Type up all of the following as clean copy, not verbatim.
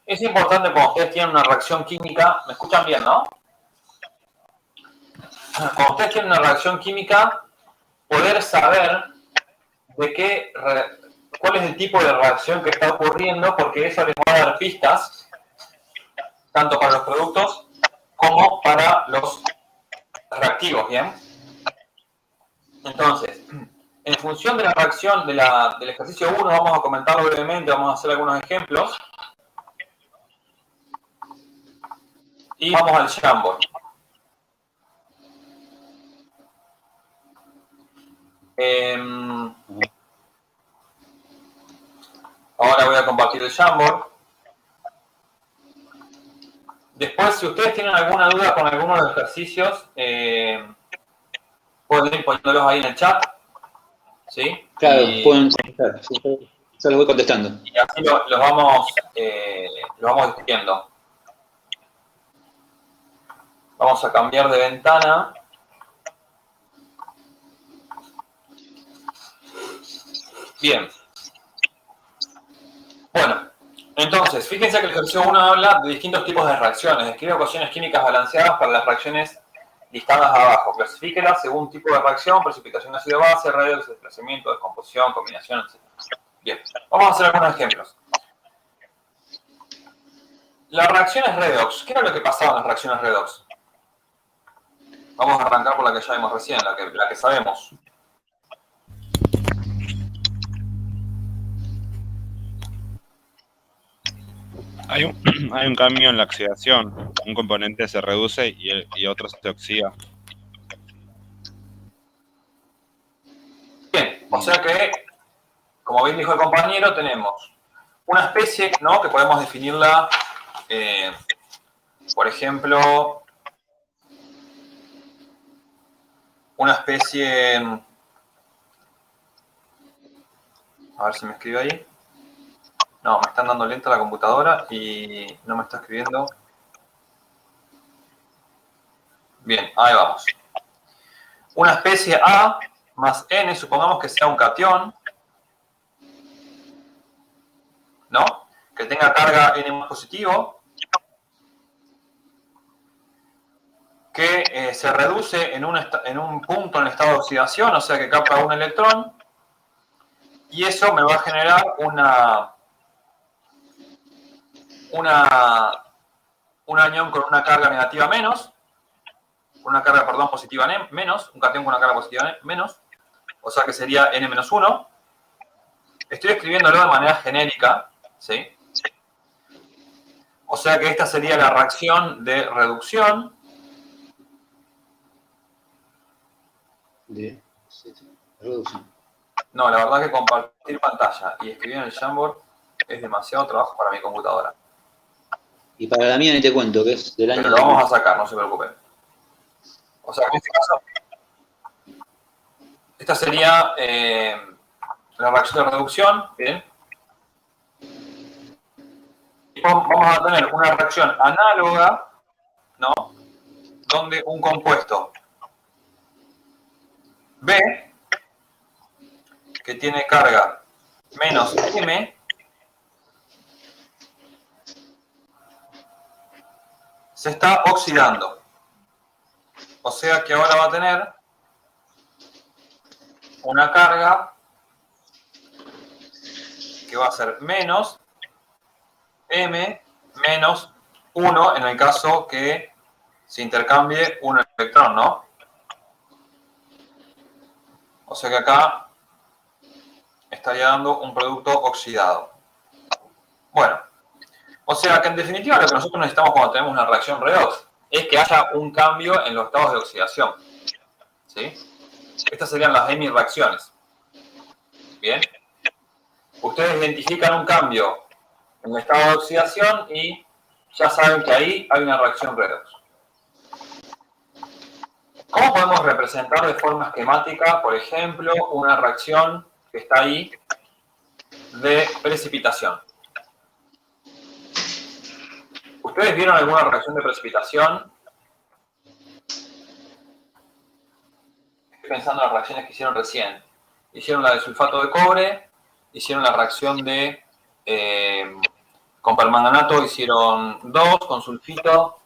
Es importante cuando ustedes tienen una reacción química, ¿me escuchan bien, no? Cuando ustedes tienen una reacción química, poder saber cuál es el tipo de reacción que está ocurriendo, porque eso les va a dar pistas, tanto para los productos como para los reactivos, ¿bien? Entonces, en función de la reacción del ejercicio 1, vamos a comentarlo brevemente, vamos a hacer algunos ejemplos. Y vamos al Jamboard. Ahora voy a compartir el Jamboard. Después, si ustedes tienen alguna duda con alguno de los ejercicios, pueden ir poniéndolos ahí en el chat. ¿Sí? Claro, pueden contestar. Yo los voy contestando. Y así los vamos discutiendo. Vamos a cambiar de ventana. Bien. Bueno, entonces, fíjense que el ejercicio 1 habla de distintos tipos de reacciones. Describe ecuaciones químicas balanceadas para las reacciones listadas abajo. Clasifíquelas según tipo de reacción, precipitación de ácido-base, redox, desplazamiento, descomposición, combinación, etc. Bien, vamos a hacer algunos ejemplos. Las reacciones redox. ¿Qué era lo que pasaba en las reacciones redox? Vamos a arrancar por la que ya vimos recién, la que sabemos. Hay un cambio en la oxidación. Un componente se reduce y otro se oxida. Bien, o sea que, como bien dijo el compañero, tenemos una especie, ¿no? Que podemos definirla, por ejemplo, una especie... A ver si me escribe ahí. No, me están dando lenta la computadora y no me está escribiendo. Bien, ahí vamos. Una especie A más N, supongamos que sea un catión, ¿no? Que tenga carga N más positivo, que se reduce en un punto en el estado de oxidación, o sea que capta un electrón, y eso me va a generar un anión con una carga negativa menos, con una carga, perdón, positiva menos, un catión con una carga positiva menos, o sea que sería N-1. Estoy escribiéndolo de manera genérica, ¿sí? O sea que esta sería la reacción de reducción. De reducción. No, la verdad que compartir pantalla y escribir en el Jamboard es demasiado trabajo para mi computadora. Y para la mía ni te cuento, que es del año... Pero lo vamos a sacar, no se preocupen. O sea, en este caso, esta sería la reacción de reducción, ¿bien? Y vamos a tener una reacción análoga, ¿no? Donde un compuesto B, que tiene carga menos M, se está oxidando. O sea que ahora va a tener una carga que va a ser menos M menos 1 en el caso que se intercambie un electrón, ¿no? O sea que acá estaría dando un producto oxidado. Bueno, o sea que en definitiva lo que nosotros necesitamos cuando tenemos una reacción redox es que haya un cambio en los estados de oxidación. ¿Sí? Estas serían las hemireacciones. Bien. Ustedes identifican un cambio en el estado de oxidación y ya saben que ahí hay una reacción redox. ¿Cómo podemos representar de forma esquemática, por ejemplo, una reacción que está ahí de precipitación? ¿Ustedes vieron alguna reacción de precipitación? Estoy pensando en las reacciones que hicieron recién. Hicieron la de sulfato de cobre, hicieron la reacción de Con permanganato hicieron 2, con sulfito.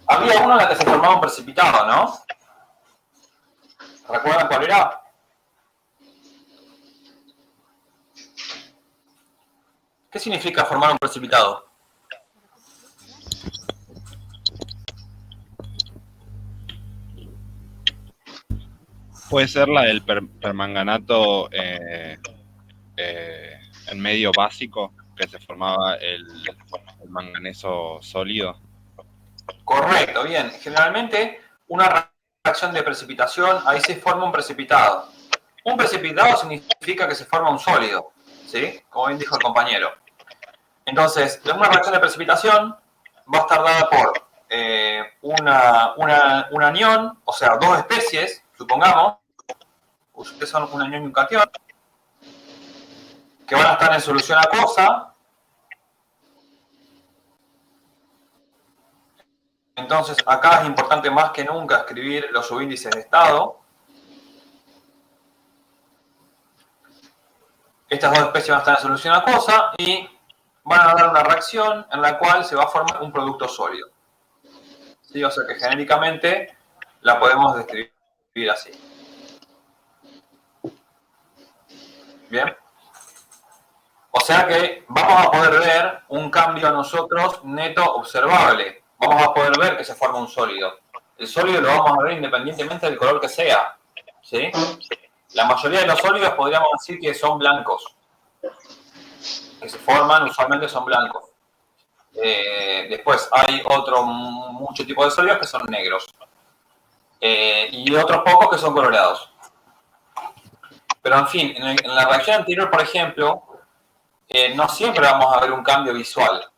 Había una en la que se formaba un precipitado, ¿no? ¿Recuerdan cuál era? ¿Qué significa formar un precipitado? Puede ser la del permanganato en medio básico, que se formaba el manganeso sólido. Correcto, bien. Generalmente, una reacción de precipitación, ahí se forma un precipitado. Un precipitado significa que se forma un sólido, ¿sí? Como bien dijo el compañero. Entonces, una reacción de precipitación va a estar dada por un anión, o sea, dos especies, supongamos, ustedes son un anión y un catión, que van a estar en solución acuosa. Entonces, acá es importante más que nunca escribir los subíndices de estado. Estas dos especies van a estar en solución acuosa y van a dar una reacción en la cual se va a formar un producto sólido. ¿Sí? O sea que genéricamente la podemos describir así. Bien. O sea que vamos a poder ver un cambio a nosotros neto observable. Vamos a poder ver que se forma un sólido. El sólido lo vamos a ver independientemente del color que sea, ¿sí? La mayoría de los sólidos podríamos decir que son blancos. Que se forman, usualmente son blancos. Después hay mucho tipo de sólidos que son negros. Y otros pocos que son colorados. Pero en fin, en la reacción anterior, por ejemplo, no siempre vamos a ver un cambio visual.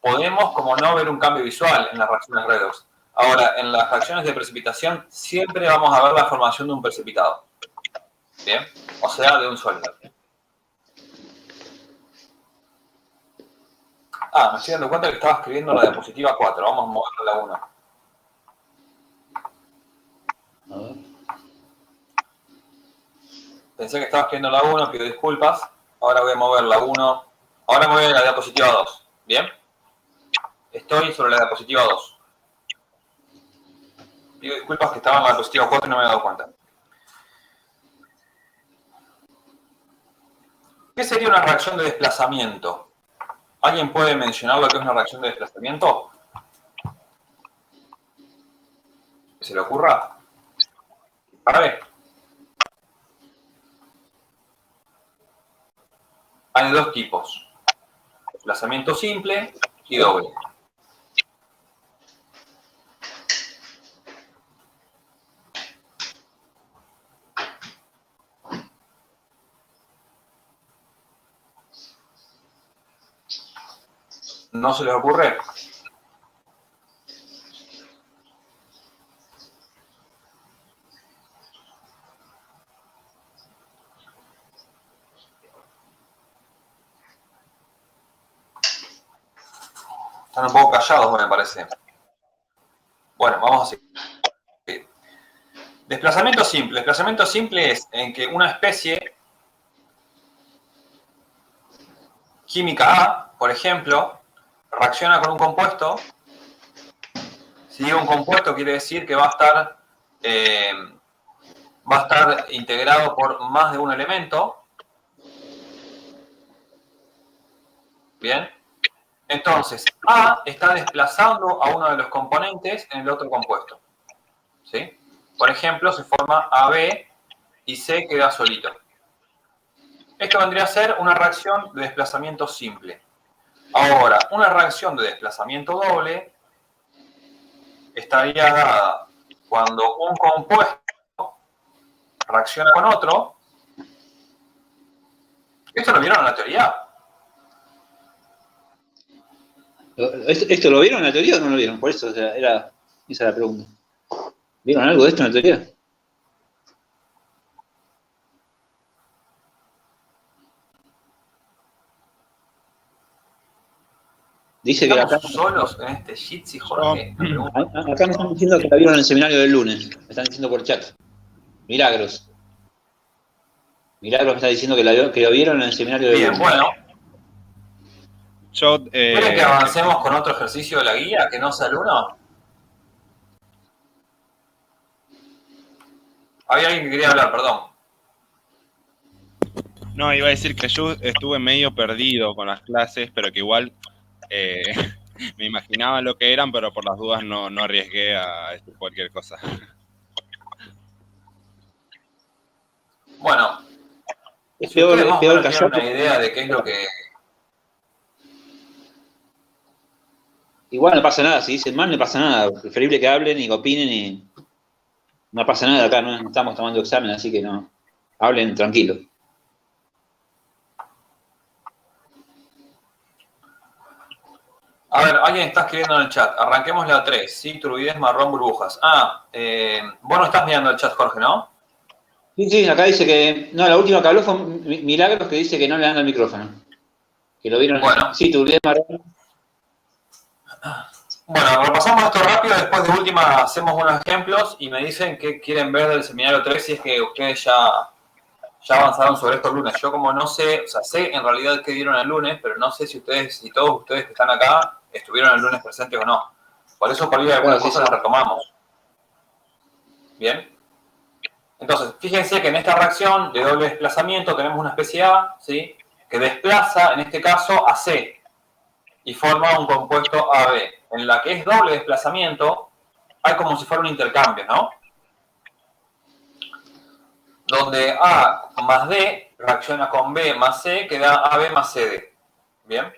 Podemos, como no, ver un cambio visual en las reacciones redox. Ahora, en las reacciones de precipitación, siempre vamos a ver la formación de un precipitado. ¿Bien? O sea, de un sólido. Me estoy dando cuenta que estaba escribiendo la diapositiva 4. Vamos a moverla a la 1. A ver. Pensé que estaba escribiendo la 1, pido disculpas. Ahora voy a mover la 1. Ahora me voy a la diapositiva 2. ¿Bien? Estoy sobre la diapositiva 2. Pido disculpas que estaba en la diapositiva 4 y no me he dado cuenta. ¿Qué sería una reacción de desplazamiento? ¿Alguien puede mencionar lo que es una reacción de desplazamiento? ¿Que se le ocurra? A ver. Hay dos tipos. Desplazamiento simple y doble. ¿No se les ocurre? Están un poco callados, me parece. Bueno, vamos a seguir. Desplazamiento simple. Desplazamiento simple es en que una especie química A, por ejemplo, reacciona con un compuesto. Si digo un compuesto, quiere decir que va a estar integrado por más de un elemento. Bien. Entonces, A está desplazando a uno de los componentes en el otro compuesto. ¿Sí? Por ejemplo, se forma AB y C queda solito. Esto vendría a ser una reacción de desplazamiento simple. Ahora, una reacción de desplazamiento doble estaría dada cuando un compuesto reacciona con otro. ¿Esto lo vieron en la teoría? ¿Esto lo vieron en la teoría o no lo vieron? Por eso, o sea, esa era la pregunta. ¿Vieron algo de esto en la teoría? Dice que acá, ¿Estamos solos en este Jitsi, Jorge? acá me están diciendo que la vieron en el seminario del lunes. Me están diciendo por chat. Milagros. Milagros me está diciendo que lo vieron en el seminario del lunes. Bien, bueno. Yo, ¿Quieren que avancemos con otro ejercicio de la guía que no sea el 1? Había alguien que quería hablar, perdón. no, iba a decir que yo estuve medio perdido con las clases, pero que igual me imaginaba lo que eran, pero por las dudas no arriesgué a decir cualquier cosa. Bueno, Es si ustedes peor, más o peor menos tienen callado. una idea de qué es lo que... Igual no pasa nada, si dicen mal no pasa nada. Preferible que hablen y que opinen y no pasa nada acá, no estamos tomando examen, así que no. Hablen tranquilo. A ver, alguien está escribiendo en el chat. Arranquemos la 3, ¿sí? Turbidez, marrón, burbujas. Vos no estás mirando el chat, Jorge, ¿no? Sí, sí, acá dice que. No, la última que habló fue Milagros, que dice que no le dan al micrófono. Que lo vieron. Bueno. Sí, turbidez marrón. Bueno, repasamos esto rápido, después de última hacemos unos ejemplos y me dicen qué quieren ver del seminario 3 si es que ustedes ya avanzaron sobre esto el lunes. Yo como no sé, o sea, sé en realidad qué dieron el lunes, pero no sé si todos ustedes que están acá estuvieron el lunes presentes o no. Por eso por ahí algunas Claro, sí, cosas sí. las retomamos. Bien. Entonces, fíjense que en esta reacción de doble desplazamiento tenemos una especie A, ¿sí? Que desplaza, en este caso, a C y forma un compuesto AB. En la que es doble desplazamiento, hay como si fuera un intercambio, ¿no? Donde A más D reacciona con B más C, que da AB más CD. ¿Bien?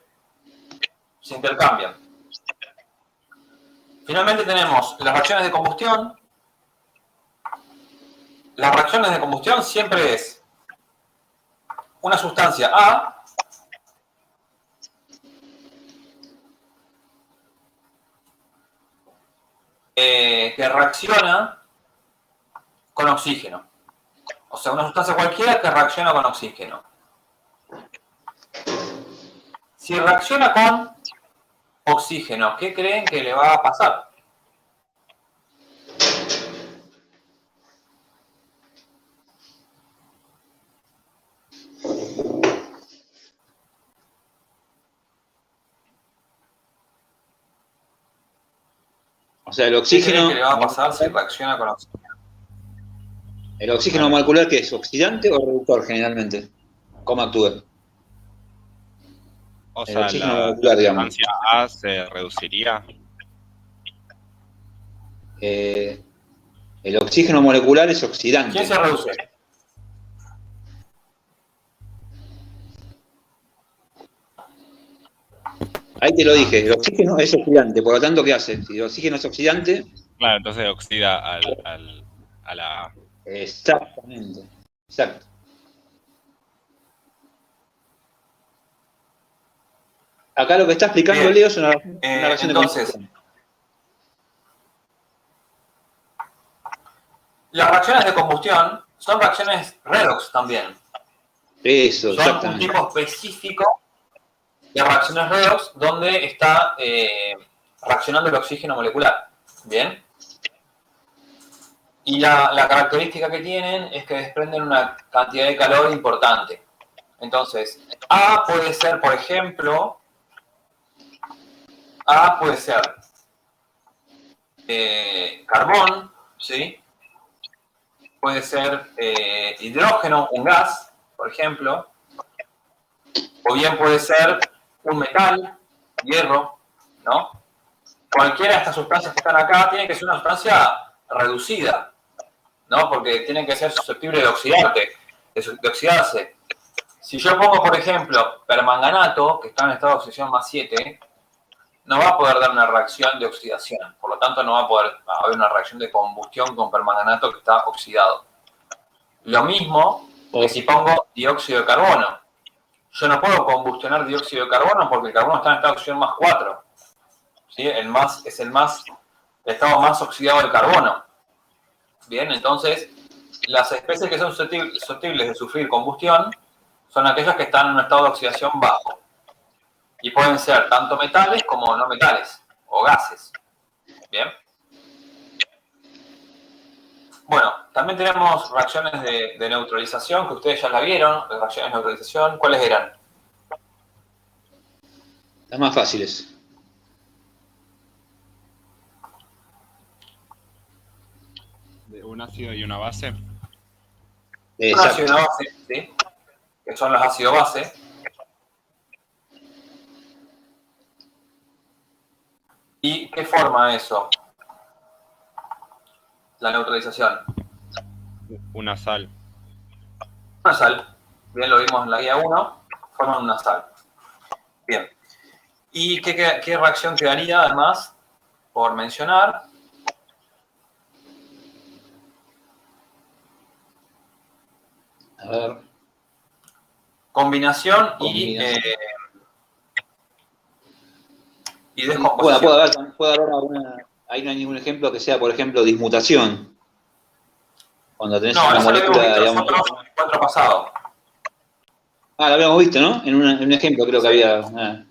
Se intercambian. Finalmente tenemos las reacciones de combustión. Las reacciones de combustión siempre es una sustancia A que reacciona con oxígeno. O sea, una sustancia cualquiera que reacciona con oxígeno. Si reacciona con oxígeno, ¿qué creen que le va a pasar? O sea, ¿Qué creen que le va a pasar si reacciona con oxígeno? ¿El oxígeno molecular qué es? ¿Oxidante o reductor generalmente? ¿Cómo actúa? O El sea, oxígeno la molecular, digamos. sustancia A se reduciría. El oxígeno molecular es oxidante. ¿Quién se reduce? Ahí te lo dije, el oxígeno es oxidante, por lo tanto, ¿qué hace? Si el oxígeno es oxidante, Claro, entonces oxida a la A. exactamente, exacto. Acá lo que está explicando Bien. Leo es una reacción Entonces, de combustión. las reacciones de combustión son reacciones redox también. Eso, Son un exactamente. tipo específico de reacciones redox donde está reaccionando el oxígeno molecular. Bien. Y la característica que tienen es que desprenden una cantidad de calor importante. Entonces, A puede ser, por ejemplo, carbón, ¿sí? Puede ser hidrógeno, un gas, por ejemplo, o bien puede ser un metal, hierro, ¿no? Cualquiera de estas sustancias que están acá tiene que ser una sustancia reducida, ¿no? Porque tienen que ser susceptibles de oxidarse. Si yo pongo, por ejemplo, permanganato, que está en estado de oxidación más 7, no va a poder dar una reacción de oxidación. Por lo tanto, no va a poder haber una reacción de combustión con permanganato que está oxidado. Lo mismo que si pongo dióxido de carbono. Yo no puedo combustionar dióxido de carbono porque el carbono está en estado de oxidación más 4. ¿Sí? El estado más oxidado del carbono. Bien, entonces, las especies que son susceptibles de sufrir combustión son aquellas que están en un estado de oxidación bajo. Y pueden ser tanto metales como no metales, o gases. Bien. Bueno, también tenemos reacciones de neutralización, que ustedes ya la vieron, las reacciones de neutralización. ¿Cuáles eran? Las más fáciles. De un ácido y una base. Un Exacto. ácido y una base, ¿sí? Que son los ácidos base. ¿Y qué forma eso? La neutralización. Una sal. Una sal. Bien, lo vimos en la guía 1. Forman una sal. Bien. ¿Y qué reacción quedaría, además, por mencionar? A ver. Combinación y descomposición. Bueno, puede haber alguna. Ahí no hay ningún ejemplo que sea, por ejemplo, dismutación. Cuando tenés No, una eso lo habíamos molécula, visto digamos. nosotros en el encuentro pasado. Ah, lo habíamos visto, ¿no? En un ejemplo creo que Sí. había.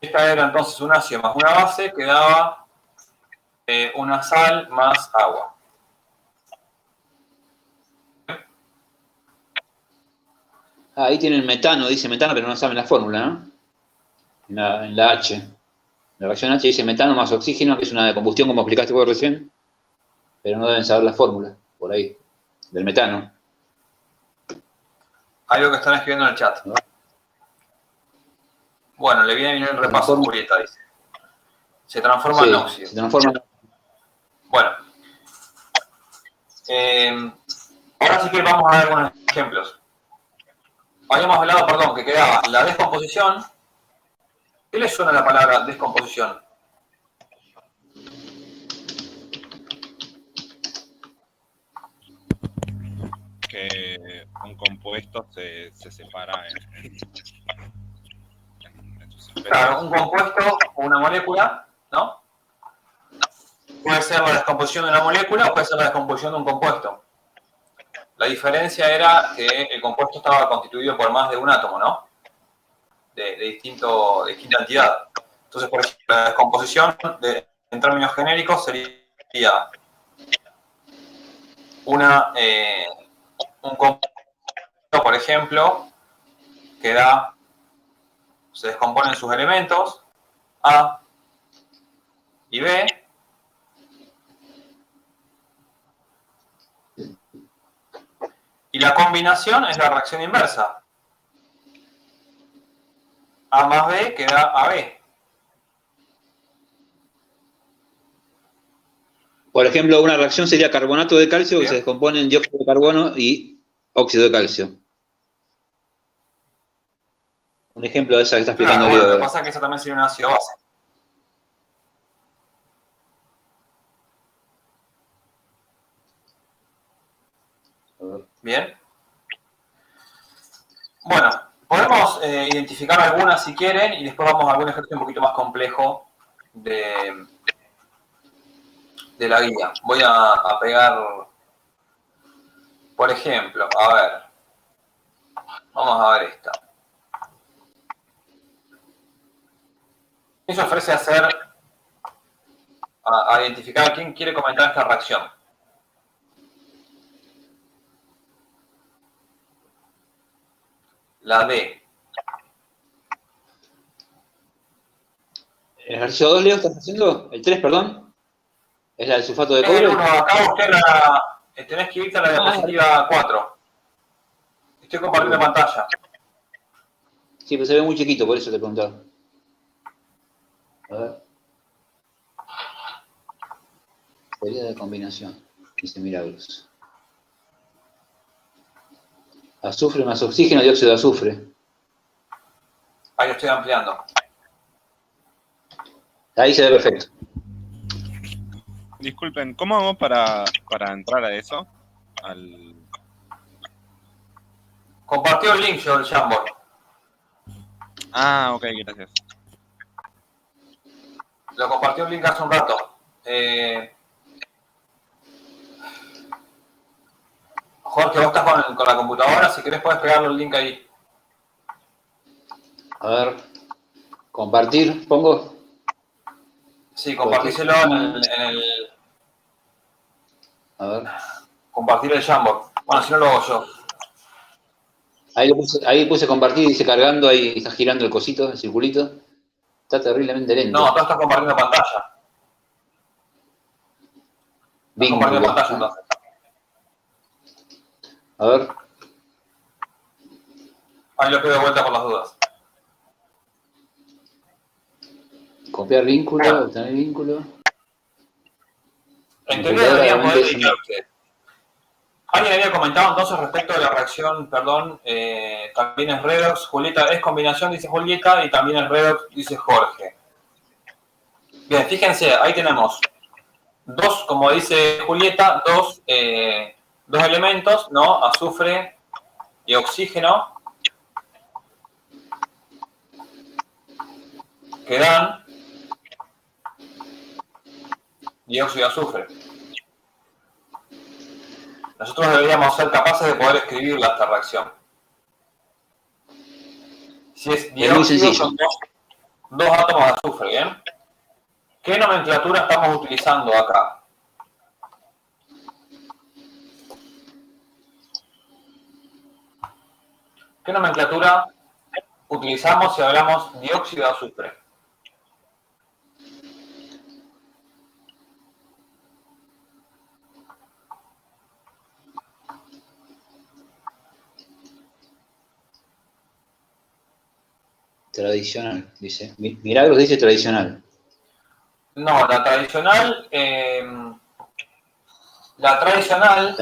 Esta era entonces un ácido más una base que daba una sal más agua. Ahí tienen metano, dice metano, pero no saben la fórmula, ¿no? En la H. La reacción H dice metano más oxígeno, que es una de combustión, como explicaste vos recién, pero no deben saber la fórmula, por ahí, del metano. Algo que están escribiendo en el chat. ¿No? Bueno, le viene bien el repaso, Julieta, dice. Se transforma en óxido. Se transforma. Bueno. Ahora sí que vamos a ver algunos ejemplos. Habíamos hablado, perdón, que quedaba la descomposición. ¿Qué le suena la palabra descomposición? Que un compuesto se separa en sus especies. Claro, un compuesto o una molécula, ¿no? Puede ser la descomposición de una molécula o puede ser la descomposición de un compuesto. La diferencia era que el compuesto estaba constituido por más de un átomo, ¿no? De distinta entidad. Entonces, por ejemplo, la descomposición en términos genéricos sería un compuesto, por ejemplo, que se descomponen sus elementos A y B. Y la combinación es la reacción inversa. A más B que da AB. Por ejemplo, una reacción sería carbonato de calcio, Bien. que se descompone en dióxido de carbono y óxido de calcio. Un ejemplo de esa que está explicando Claro, Diego. bueno, lo que pasa es que esa también sería un ácido base. Bien. Bueno, podemos identificar algunas si quieren y después vamos a algún ejercicio un poquito más complejo de la guía. Voy a pegar, por ejemplo, a ver. Vamos a ver esta. ¿Quién se ofrece a identificar quién quiere comentar esta reacción? La D. ¿El ejercicio 2, Leo, estás haciendo? ¿El 3, perdón? ¿Es la del sulfato de cobre? El 1, acá busqué tenés que irte a la diapositiva 4. Estoy compartiendo pantalla. Sí, pero se ve muy chiquito, por eso te preguntaba. A ver. Teoría de combinación. Dice Milagros. Azufre más oxígeno, dióxido de azufre. Ahí lo estoy ampliando. Ahí se ve perfecto. Disculpen, ¿cómo vamos para entrar a eso? Compartió el link yo del Jamboard. Ah, ok, gracias. Lo compartió el link hace un rato. Jorge, vos estás con la computadora, si querés podés pegarle el link ahí. A ver. Compartir, pongo. Sí, compartíselo en el A ver. compartir el Jamboard. Bueno, si no lo hago yo. Ahí puse compartir y dice cargando, ahí está girando el cosito, el circulito. Está terriblemente lento. No, tú estás compartiendo pantalla. Estás compartiendo Vínculo. pantalla entonces. A ver. Ahí lo pido de vuelta por las dudas. Copiar vínculo, obtener vínculo. En teoría deberían poder editar ustedes. Alguien había comentado entonces respecto de la reacción, perdón, también es redox, Julieta, es combinación, dice Julieta, y también es redox, dice Jorge. Bien, fíjense, ahí tenemos dos, como dice Julieta, dos elementos, ¿no? Azufre y oxígeno, que dan dióxido de azufre. Nosotros deberíamos ser capaces de poder escribirla esta reacción. Si es dióxido, son dos átomos de azufre, ¿bien? ¿Qué nomenclatura estamos utilizando acá? ¿Qué nomenclatura utilizamos si hablamos dióxido de azufre? Tradicional, dice. Milagros dice tradicional. No, la tradicional. La tradicional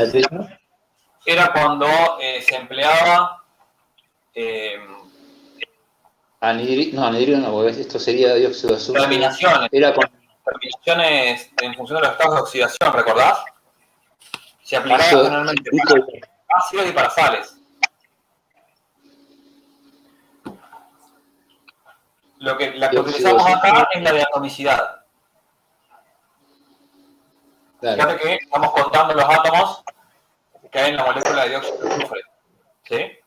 era cuando se empleaba. Anhidrido no, porque esto sería dióxido de azufre. Terminaciones. Era con... Terminaciones en función de los estados de oxidación, ¿recordás? Se aplicaba generalmente para ácidos y para sales. La que utilizamos acá es la de atomicidad. Claro. Fíjate que estamos contando los átomos que hay en la molécula de dióxido de azufre. ¿Sí?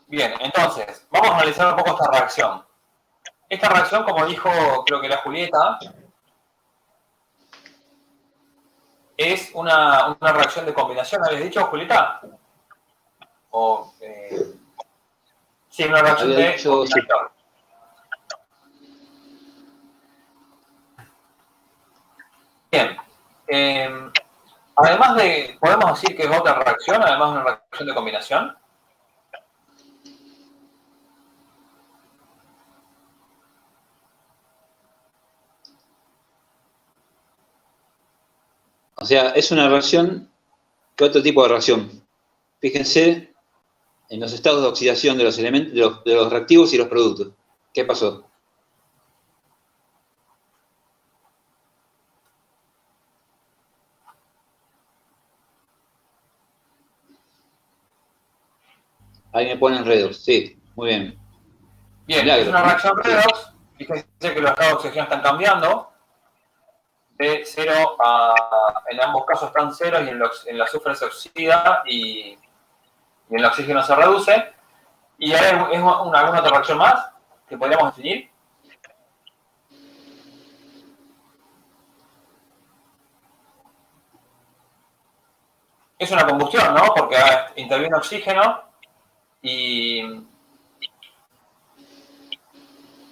Bien, entonces, vamos a analizar un poco esta reacción. Esta reacción, como dijo, creo que la Julieta, es una reacción de combinación, ¿habías dicho, Julieta? Sí, una reacción de combinación. Bien. Además de, ¿podemos decir que es otra reacción, además de una reacción de combinación? O sea, es una reacción, ¿qué otro tipo de reacción? Fíjense en los estados de oxidación de los elementos, de los reactivos y los productos. ¿Qué pasó? Ahí me ponen redox, sí, muy bien. Bien, milagro, es una reacción redox. Fíjense que los estados de oxidación están cambiando. De 0 a, en ambos casos están 0 y en el azufre se oxida y en el oxígeno se reduce. ¿Y hay alguna otra reacción más que podríamos definir? Es una combustión, ¿no? Porque interviene oxígeno y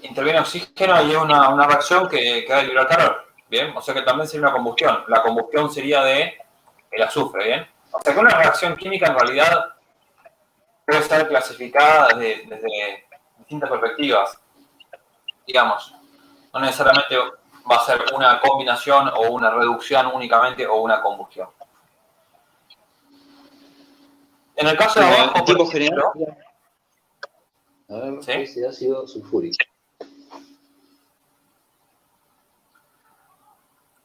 interviene oxígeno y es una reacción que va a liberar calor. Bien, o sea que también sería una combustión. La combustión sería de el azufre, ¿bien? O sea que una reacción química en realidad puede ser clasificada desde distintas perspectivas. Digamos, no necesariamente va a ser una combinación o una reducción únicamente o una combustión. En el caso de abajo, el tipo general, a ver, ¿sí? Ese ácido sulfúrico.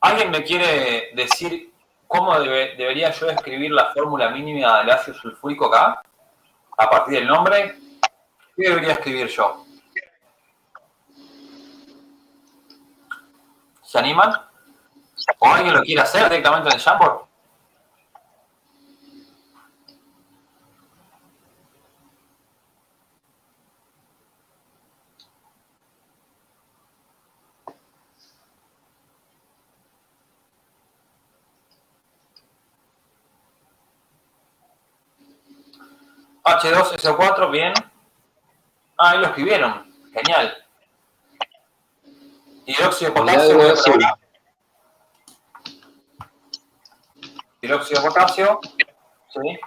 ¿Alguien me quiere decir cómo debería yo escribir la fórmula mínima del ácido sulfúrico acá? A partir del nombre, ¿qué debería escribir yo? ¿Se animan? ¿O alguien lo quiere hacer directamente en el Jamboard? H2SO4, bien. Ah, ahí lo escribieron. Genial. Hidróxido de potasio, voy a probar. Hidróxido de potasio. Sí.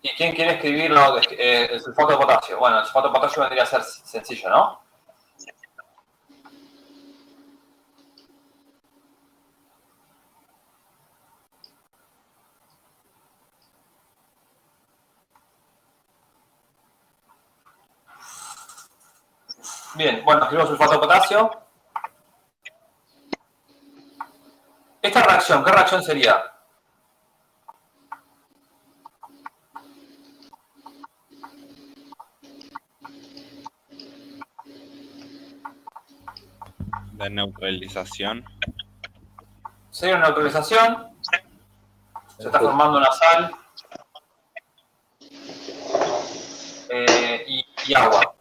¿Y quién quiere escribirlo? El sulfato de potasio. Bueno, el sulfato de potasio vendría a ser sencillo, ¿no? Bien, bueno, escribimos sulfato de potasio. Esta reacción, ¿qué reacción sería? De neutralización. Sería una neutralización. Se está formando una sal y agua.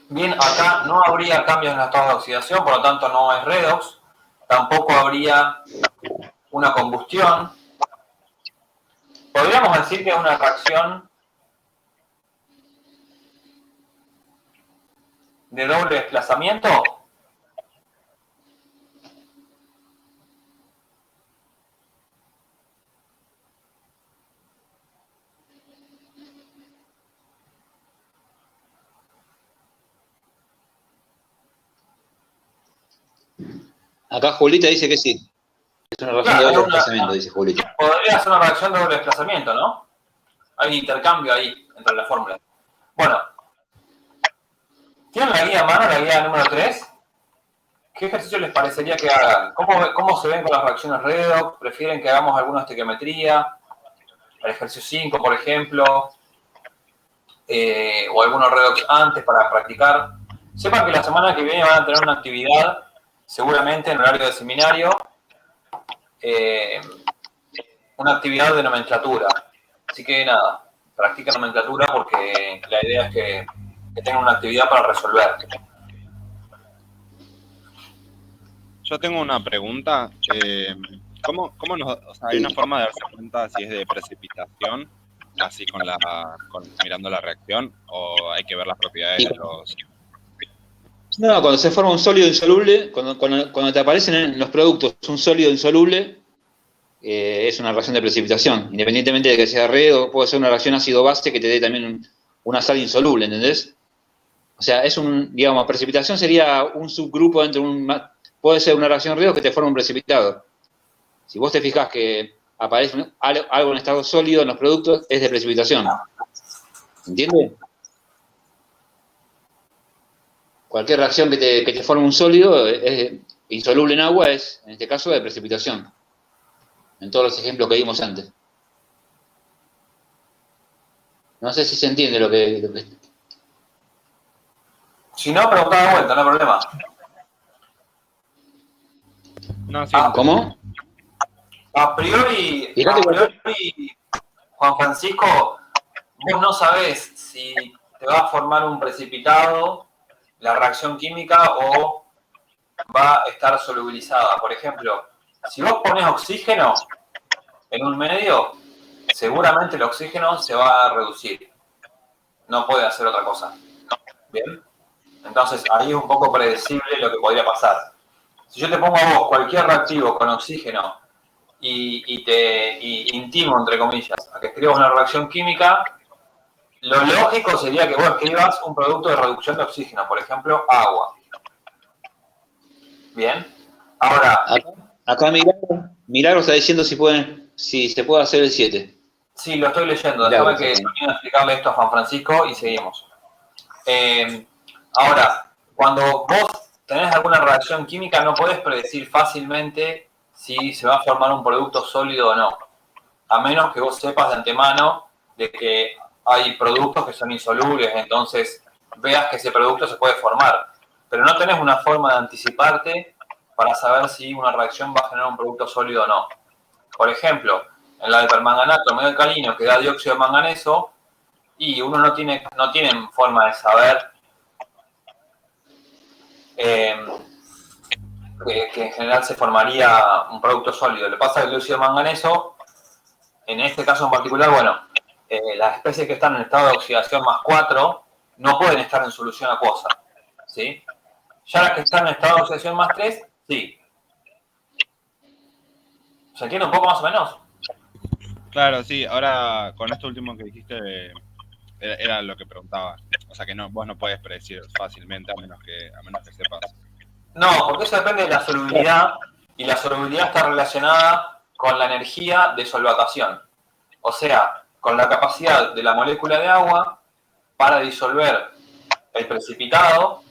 Bien, acá no habría cambios en la estado de oxidación, por lo tanto no es redox. Tampoco habría una combustión. Podríamos decir que es una reacción de doble desplazamiento. Acá Julita dice que sí. Es una reacción de doble desplazamiento, dice Julita. Podría ser una reacción de doble desplazamiento, ¿no? Hay un intercambio ahí entre las fórmulas. Bueno, ¿tienen la guía a mano, la guía número 3? ¿Qué ejercicio les parecería que hagan? ¿Cómo se ven con las reacciones redox? ¿Prefieren que hagamos alguna estequiometría? El ejercicio 5, por ejemplo. O algunos redox antes para practicar. Sepan que la semana que viene van a tener una actividad, seguramente en horario de seminario, una actividad de nomenclatura. Así que nada, practiquen nomenclatura porque la idea es que tengan una actividad para resolver. Yo tengo una pregunta. ¿Cómo o sea, hay una forma de darse cuenta si es de precipitación, así mirando la reacción, o hay que ver las propiedades de los... No, cuando se forma un sólido insoluble, cuando te aparecen en los productos un sólido insoluble, es una reacción de precipitación. Independientemente de que sea redox, puede ser una reacción ácido-base que te dé también una sal insoluble, ¿entendés? O sea, digamos, precipitación sería un subgrupo dentro de puede ser una reacción redox que te forma un precipitado. Si vos te fijás que aparece algo en estado sólido en los productos, es de precipitación. ¿Entiendes? Cualquier reacción que te forme un sólido insoluble en agua es, en este caso, de precipitación. En todos los ejemplos que vimos antes. No sé si se entiende lo que... Si no, preguntad de vuelta, no hay problema. No, sí, ¿Cómo? A priori, Juan Francisco, vos no sabés si te va a formar un precipitado la reacción química o va a estar solubilizada. Por ejemplo, si vos pones oxígeno en un medio, seguramente el oxígeno se va a reducir. No puede hacer otra cosa. ¿Bien? Entonces, ahí es un poco predecible lo que podría pasar. Si yo te pongo a vos cualquier reactivo con oxígeno y te intimo, entre comillas, a que escribas una reacción química, lo lógico sería que vos escribas un producto de reducción de oxígeno, por ejemplo, agua. Bien. Ahora... Acá Milagro está diciendo si se puede hacer el 7. Sí, lo estoy leyendo. Déjame que termine de explicarle esto a Juan Francisco y seguimos. Ahora, cuando vos tenés alguna reacción química, no podés predecir fácilmente si se va a formar un producto sólido o no. A menos que vos sepas de antemano de que hay productos que son insolubles, entonces veas que ese producto se puede formar. Pero no tenés una forma de anticiparte para saber si una reacción va a generar un producto sólido o no. Por ejemplo, en la de permanganato medio alcalino que da dióxido de manganeso, y uno no tiene forma de saber que en general se formaría un producto sólido. Le pasa que el dióxido de manganeso en este caso en particular, bueno, las especies que están en estado de oxidación más 4 no pueden estar en solución acuosa, ¿sí? Ya las que están en estado de oxidación más 3, sí. ¿Se entiende un poco más o menos? Claro, sí. Ahora, con esto último que dijiste, era lo que preguntaba. O sea que no, vos no puedes predecir fácilmente a menos que sepas. No, porque eso depende de la solubilidad y la solubilidad está relacionada con la energía de solvatación. O sea, con la capacidad de la molécula de agua para disolver el precipitado,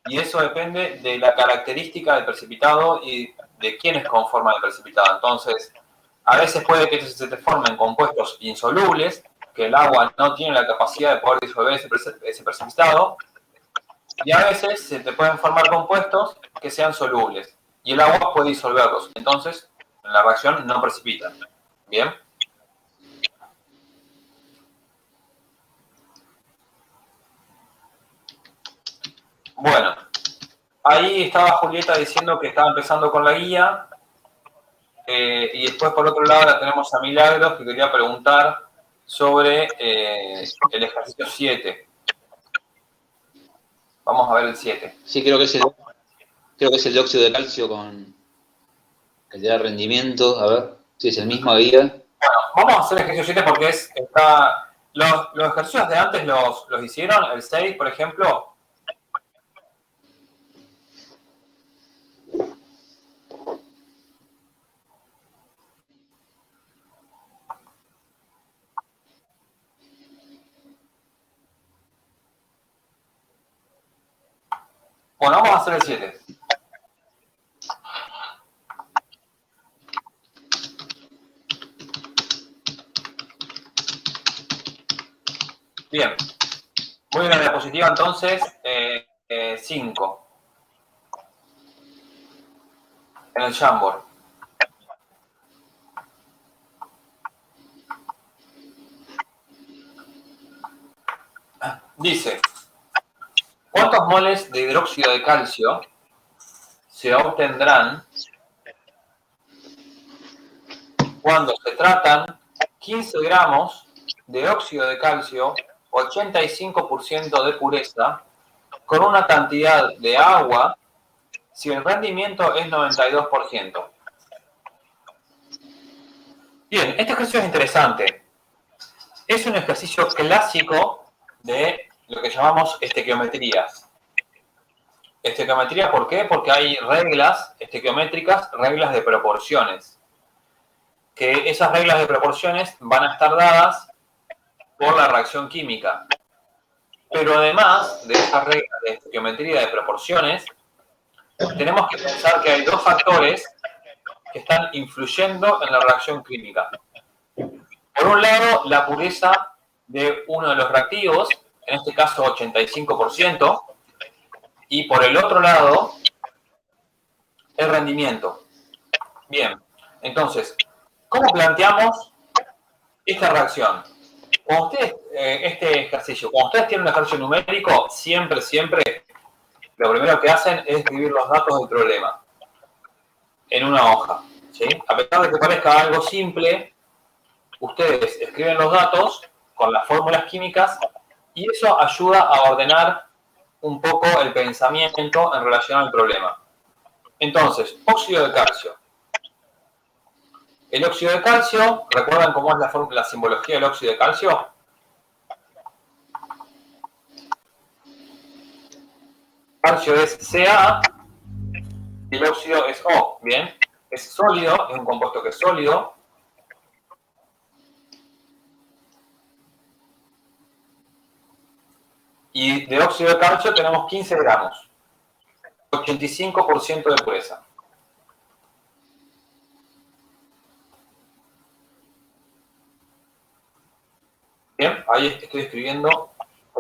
y eso depende de la característica del precipitado y de quiénes conforman el precipitado. Entonces, a veces puede que se te formen compuestos insolubles, que el agua no tiene la capacidad de poder disolver ese precipitado, y a veces se te pueden formar compuestos que sean solubles, y el agua puede disolverlos. Entonces, la reacción no precipita. ¿Bien? Bueno, ahí estaba Julieta diciendo que estaba empezando con la guía, y después por otro lado la tenemos a Milagros, que quería preguntar sobre el ejercicio 7. Vamos a ver el 7. Sí, creo que es el dióxido de calcio con el de rendimiento. A ver, si es el mismo guía. Bueno, vamos a hacer el ejercicio 7 porque los ejercicios de antes los hicieron, el 6, por ejemplo. Bueno, vamos a hacer el 7. Bien. Voy a la diapositiva entonces 5. En el Jamboard. Dice, ¿cuántos moles de hidróxido de calcio se obtendrán cuando se tratan 15 gramos de óxido de calcio, 85% de pureza, con una cantidad de agua si el rendimiento es 92%? Bien, este ejercicio es interesante. Es un ejercicio clásico de lo que llamamos estequiometrías. Estequiometría, ¿por qué? Porque hay reglas estequiométricas, reglas de proporciones. Que esas reglas de proporciones van a estar dadas por la reacción química. Pero además de esas reglas de estequiometría de proporciones, tenemos que pensar que hay dos factores que están influyendo en la reacción química. Por un lado, la pureza de uno de los reactivos, en este caso 85%, y por el otro lado, el rendimiento. Bien, entonces, ¿cómo planteamos esta reacción? Cuando ustedes, este ejercicio, cuando ustedes tienen un ejercicio numérico, siempre, lo primero que hacen es escribir los datos del problema en una hoja, ¿sí? A pesar de que parezca algo simple, ustedes escriben los datos con las fórmulas químicas y eso ayuda a ordenar un poco el pensamiento en relación al problema. Entonces, óxido de calcio. El óxido de calcio, ¿recuerdan cómo es la simbología del óxido de calcio? Calcio es Ca y el óxido es O, ¿bien? Es sólido, es un compuesto que es sólido. Y de óxido de calcio tenemos 15 gramos, 85% de pureza. Bien, ahí estoy escribiendo,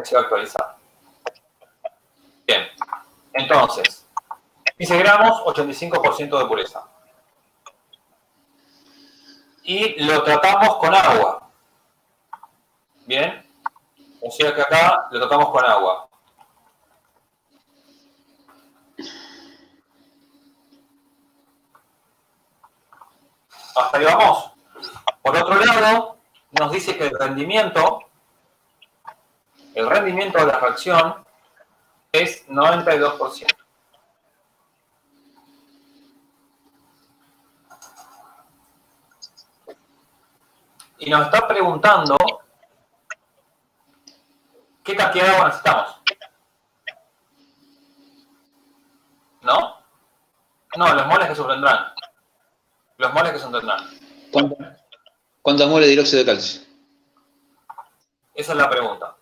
se va a actualizar. Bien, entonces, 15 gramos, 85% de pureza. Y lo tratamos con agua. Bien, o sea que acá lo tratamos con agua. ¿Hasta ahí vamos? Por otro lado, nos dice que el rendimiento de la reacción es 92%. Y nos está preguntando qué cantidad de agua necesitamos. ¿No? No, los moles que se obtendrán. Los moles que se obtendrán. ¿Cuántos moles de hidróxido de calcio? Esa es la pregunta.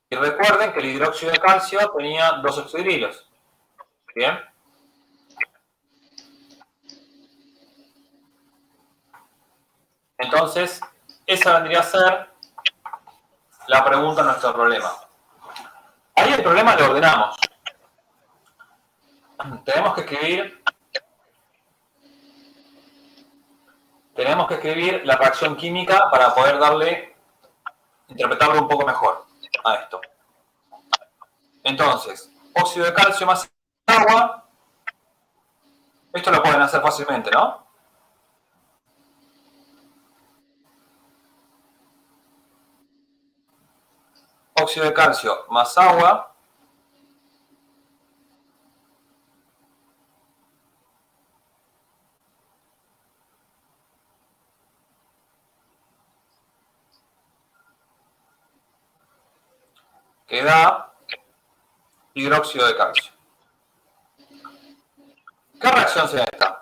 Y recuerden que el hidróxido de calcio tenía 2 oxidrilos. ¿Bien? Entonces, esa vendría a ser la pregunta de nuestro problema. Ahí el problema lo ordenamos. Tenemos que escribir la reacción química para poder interpretarlo un poco mejor a esto. Entonces, óxido de calcio más agua. Esto lo pueden hacer fácilmente, ¿no? Óxido de calcio más agua que da hidróxido de calcio. ¿Qué reacción será esta?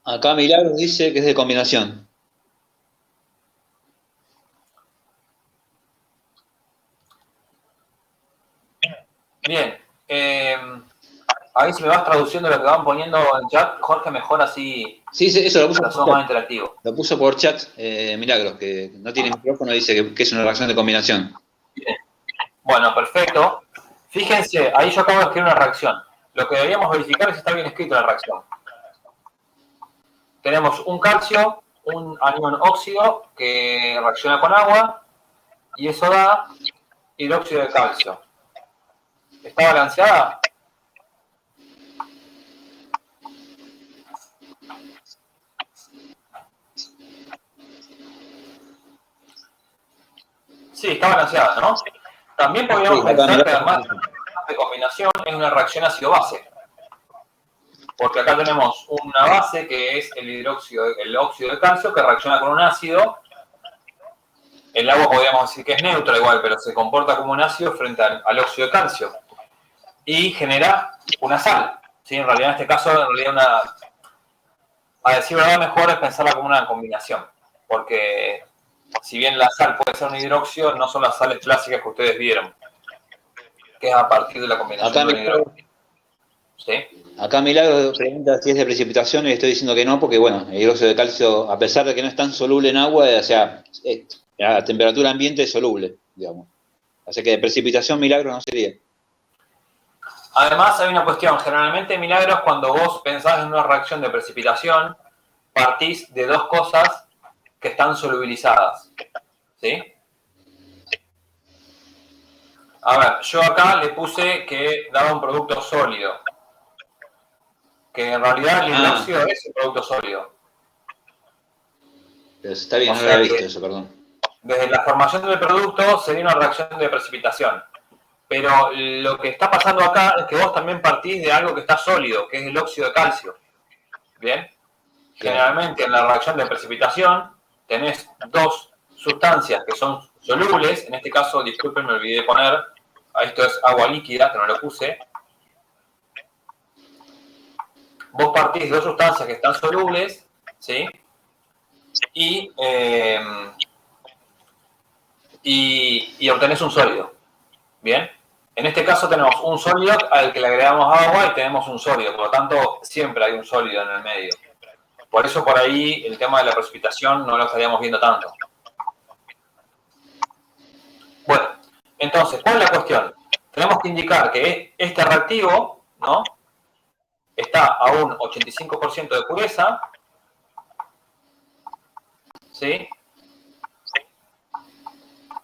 Acá Milagros dice que es de combinación. Bien. Ahí si me vas traduciendo lo que van poniendo en chat, Jorge, mejor así. Sí, eso lo puso para somos más interactivos. Lo puso por chat Milagros, que no tiene micrófono, dice que es una reacción de combinación. Bien. Bueno, perfecto. Fíjense, ahí yo acabo de escribir una reacción. Lo que deberíamos verificar es si está bien escrita la reacción. Tenemos un calcio, un anión óxido que reacciona con agua y eso da hidróxido de calcio. ¿Está balanceada? Sí, está balanceada, ¿no? También podríamos pensar que además de combinación es una reacción ácido-base. Porque acá tenemos una base que es el óxido de calcio que reacciona con un ácido. El agua podríamos decir que es neutra igual, pero se comporta como un ácido frente al óxido de calcio. Y genera una sal. ¿Sí? En realidad, en este caso, a decir verdad, mejor es pensarla como una combinación. Porque si bien la sal puede ser un hidróxido, no son las sales clásicas que ustedes vieron. Que es a partir de la combinación del hidróxido. ¿Sí? Acá Milagro pregunta si es de precipitación y estoy diciendo que no, porque bueno, el hidróxido de calcio, a pesar de que no es tan soluble en agua, o sea, a temperatura ambiente es soluble, digamos. Así que de precipitación Milagro no sería. Además hay una cuestión, generalmente Milagros, cuando vos pensás en una reacción de precipitación, partís de dos cosas que están solubilizadas. ¿Sí? A ver, yo acá le puse que daba un producto sólido. Que en realidad el hidróxido es un producto sólido. Pero está bien, no lo había visto eso, perdón. Desde la formación del producto sería una reacción de precipitación. Pero lo que está pasando acá es que vos también partís de algo que está sólido, que es el óxido de calcio. ¿Bien? Generalmente en la reacción de precipitación tenés dos sustancias que son solubles. En este caso, disculpen, me olvidé de poner, esto es agua líquida, que no lo puse. Vos partís de dos sustancias que están solubles, ¿sí? Y obtenés un sólido. ¿Bien? En este caso tenemos un sólido al que le agregamos agua y tenemos un sólido. Por lo tanto, siempre hay un sólido en el medio. Por eso por ahí el tema de la precipitación no lo estaríamos viendo tanto. Entonces, ¿cuál es la cuestión? Tenemos que indicar que este reactivo, ¿no?, está a un 85% de pureza, ¿sí?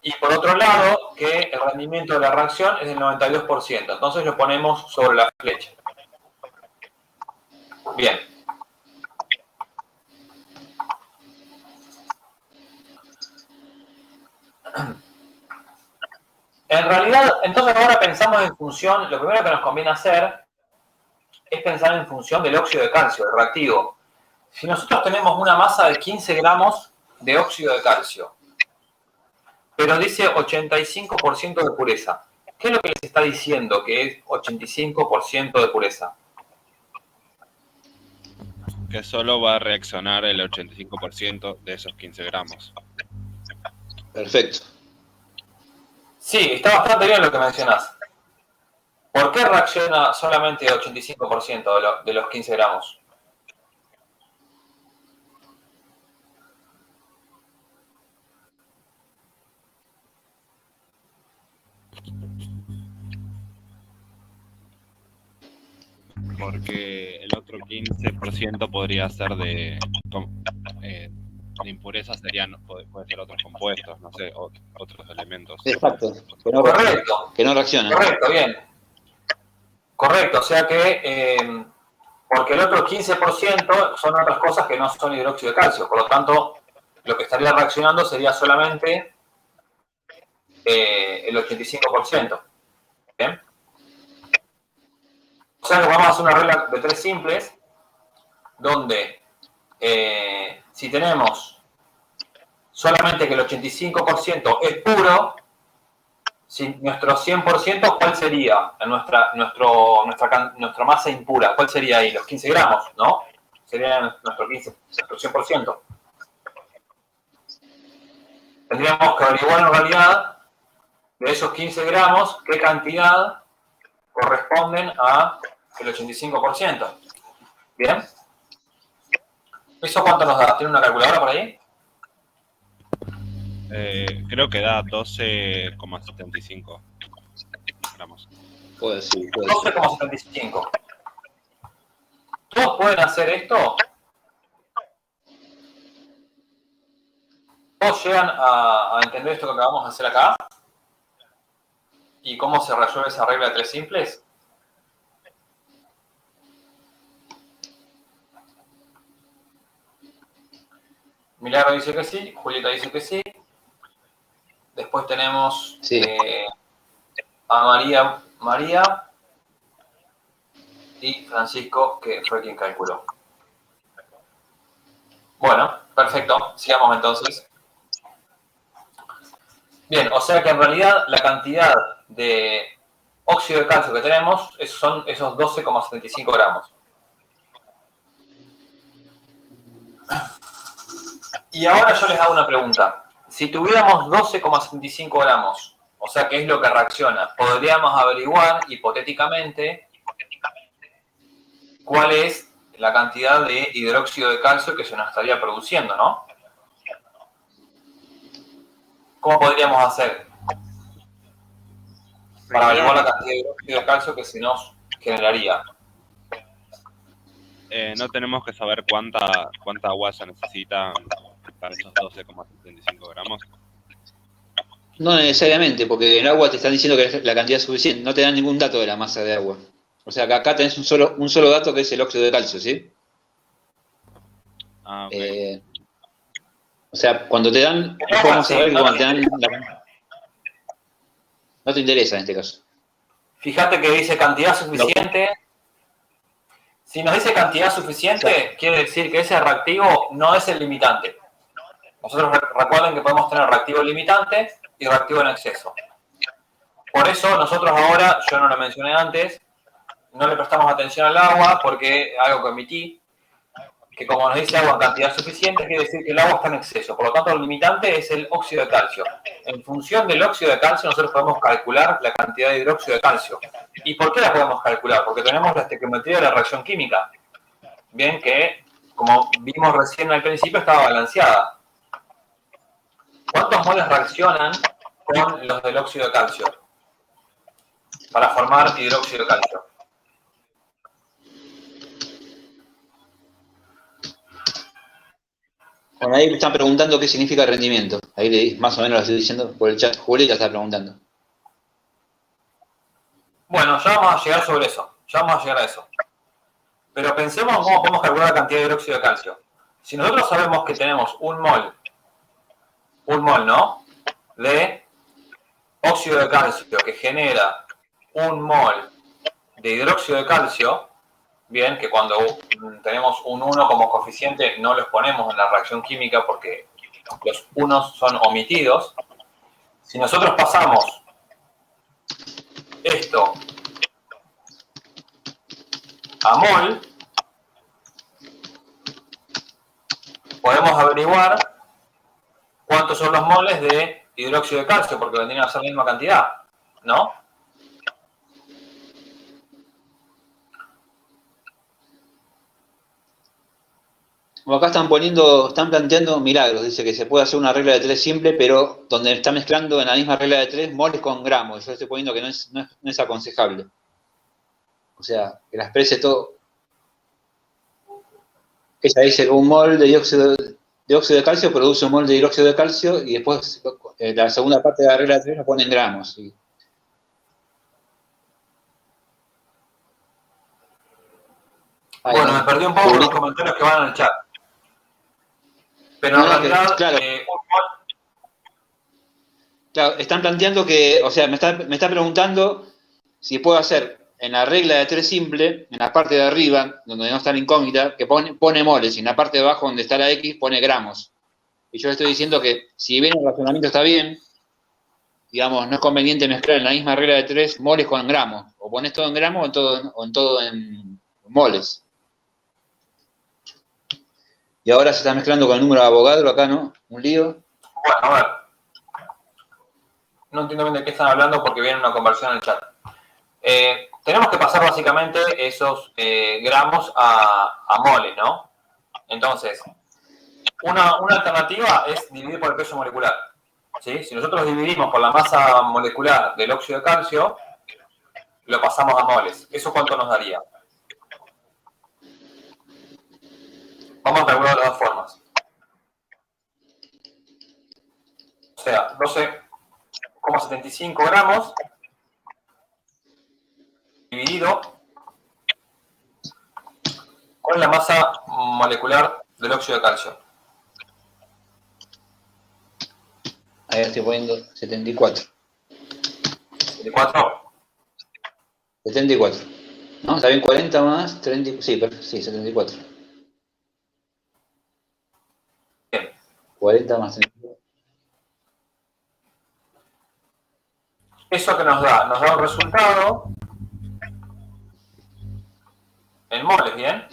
Y por otro lado, que el rendimiento de la reacción es del 92%. Entonces lo ponemos sobre la flecha. Bien. En realidad, entonces ahora pensamos en función, lo primero que nos conviene hacer es pensar en función del óxido de calcio, el reactivo. Si nosotros tenemos una masa de 15 gramos de óxido de calcio, pero dice 85% de pureza, ¿qué es lo que les está diciendo que es 85% de pureza? Que solo va a reaccionar el 85% de esos 15 gramos. Perfecto. Sí, está bastante bien lo que mencionás. ¿Por qué reacciona solamente el 85% de los 15 gramos? Porque el otro 15% podría ser de impurezas, puede ser otros compuestos, no sé, otros elementos. Exacto. Correcto. Que no reacciona. Correcto, bien. Correcto, o sea que porque el otro 15% son otras cosas que no son hidróxido de calcio, por lo tanto, lo que estaría reaccionando sería solamente el 85%. ¿Bien? O sea que vamos a hacer una regla de 3 simples, donde si tenemos solamente que el 85% es puro, si nuestro 100%, ¿cuál sería nuestra masa impura? ¿Cuál sería ahí? Los 15 gramos, ¿no? Sería nuestro 100%. Tendríamos que averiguar en realidad de esos 15 gramos qué cantidad corresponden a el 85%. ¿Bien? ¿Eso cuánto nos da? ¿Tiene una calculadora por ahí? Creo que da 12,75 gramos. Puede ser. 12,75. ¿Todos pueden hacer esto? ¿Todos llegan a entender esto que acabamos de hacer acá? ¿Y cómo se resuelve esa regla de 3 simples? Milagro dice que sí, Julieta dice que sí. Después tenemos a María y Francisco, que fue quien calculó. Bueno, perfecto. Sigamos entonces. Bien, o sea que en realidad la cantidad de óxido de calcio que tenemos son esos 12,75 gramos. Y ahora yo les hago una pregunta. Si tuviéramos 12,75 gramos, o sea que es lo que reacciona, podríamos averiguar hipotéticamente cuál es la cantidad de hidróxido de calcio que se nos estaría produciendo, ¿no? ¿Cómo podríamos hacer para averiguar la cantidad de hidróxido de calcio que se nos generaría? No tenemos que saber cuánta agua se necesita para esos 12,75 gramos. No necesariamente, porque el agua te están diciendo que la cantidad es suficiente, no te dan ningún dato de la masa de agua. O sea que acá tenés un solo dato que es el óxido de calcio, ¿sí? Ah, okay. O sea, cuando te dan, podemos saber que cuando te dan no te interesa en este caso. Fíjate que dice cantidad suficiente. No. Si nos dice cantidad suficiente, quiere decir que ese reactivo no es el limitante. Nosotros recuerden que podemos tener reactivo limitante y reactivo en exceso. Por eso nosotros ahora, yo no lo mencioné antes, no le prestamos atención al agua porque algo que omití, que como nos dice agua en cantidad suficiente, quiere decir que el agua está en exceso. Por lo tanto, el limitante es el óxido de calcio. En función del óxido de calcio, nosotros podemos calcular la cantidad de hidróxido de calcio. ¿Y por qué la podemos calcular? Porque tenemos la estequiometría de la reacción química. Bien, que como vimos recién al principio, estaba balanceada. ¿Cuántos moles reaccionan con los del óxido de calcio para formar hidróxido de calcio. Bueno, ahí me están preguntando qué significa rendimiento. Ahí más o menos lo estoy diciendo por el chat. Julieta está preguntando. Bueno, ya vamos a llegar sobre eso. Ya vamos a llegar a eso. Pero pensemos cómo podemos calcular la cantidad de hidróxido de calcio. Si nosotros sabemos que tenemos un mol, ¿no?, de óxido de calcio que genera un mol de hidróxido de calcio, bien, que cuando tenemos un 1 como coeficiente no los ponemos en la reacción química porque los unos son omitidos. Si nosotros pasamos esto a mol, podemos averiguar cuántos son los moles de hidróxido de calcio, porque vendrían a ser la misma cantidad, ¿no? Como acá están planteando milagros. Dice que se puede hacer una regla de 3 simple, pero donde está mezclando en la misma regla de 3 moles con gramos. Yo estoy poniendo que no es aconsejable. O sea, que la exprese todo. Ella dice que un mol de óxido de calcio produce un mol de hidróxido de calcio y después la segunda parte de la regla de 3 la pone en gramos. ¿Sí? Bueno, me perdí un poco los comentarios que van en el chat. Pero en realidad, claro. Claro, están planteando que, o sea, me está preguntando si puedo hacer en la regla de 3 simple, en la parte de arriba, donde no está la incógnita, que pone moles, y en la parte de abajo, donde está la X, pone gramos. Y yo le estoy diciendo que, si bien el razonamiento está bien, digamos, no es conveniente mezclar en la misma regla de 3 moles con gramos. O pones todo en gramos o en todo en moles. Y ahora se está mezclando con el número de Avogadro acá, ¿no? Un lío. Bueno, a ver. No entiendo bien de qué están hablando porque viene una conversión en el chat. Tenemos que pasar básicamente esos gramos a moles, ¿no? Entonces, una alternativa es dividir por el peso molecular. ¿Sí? Si nosotros dividimos por la masa molecular del óxido de calcio, lo pasamos a moles. ¿Eso cuánto nos daría? Vamos a calcular de las dos formas. O sea, 12,75 gramos dividido con la masa molecular del óxido de calcio. Ahí estoy poniendo 74. ¿74? 74. ¿No? ¿Está bien? 40 más 30. Sí, 74. Bien. 40 más 34. ¿Eso que nos da? Nos da un resultado en moles, ¿bien?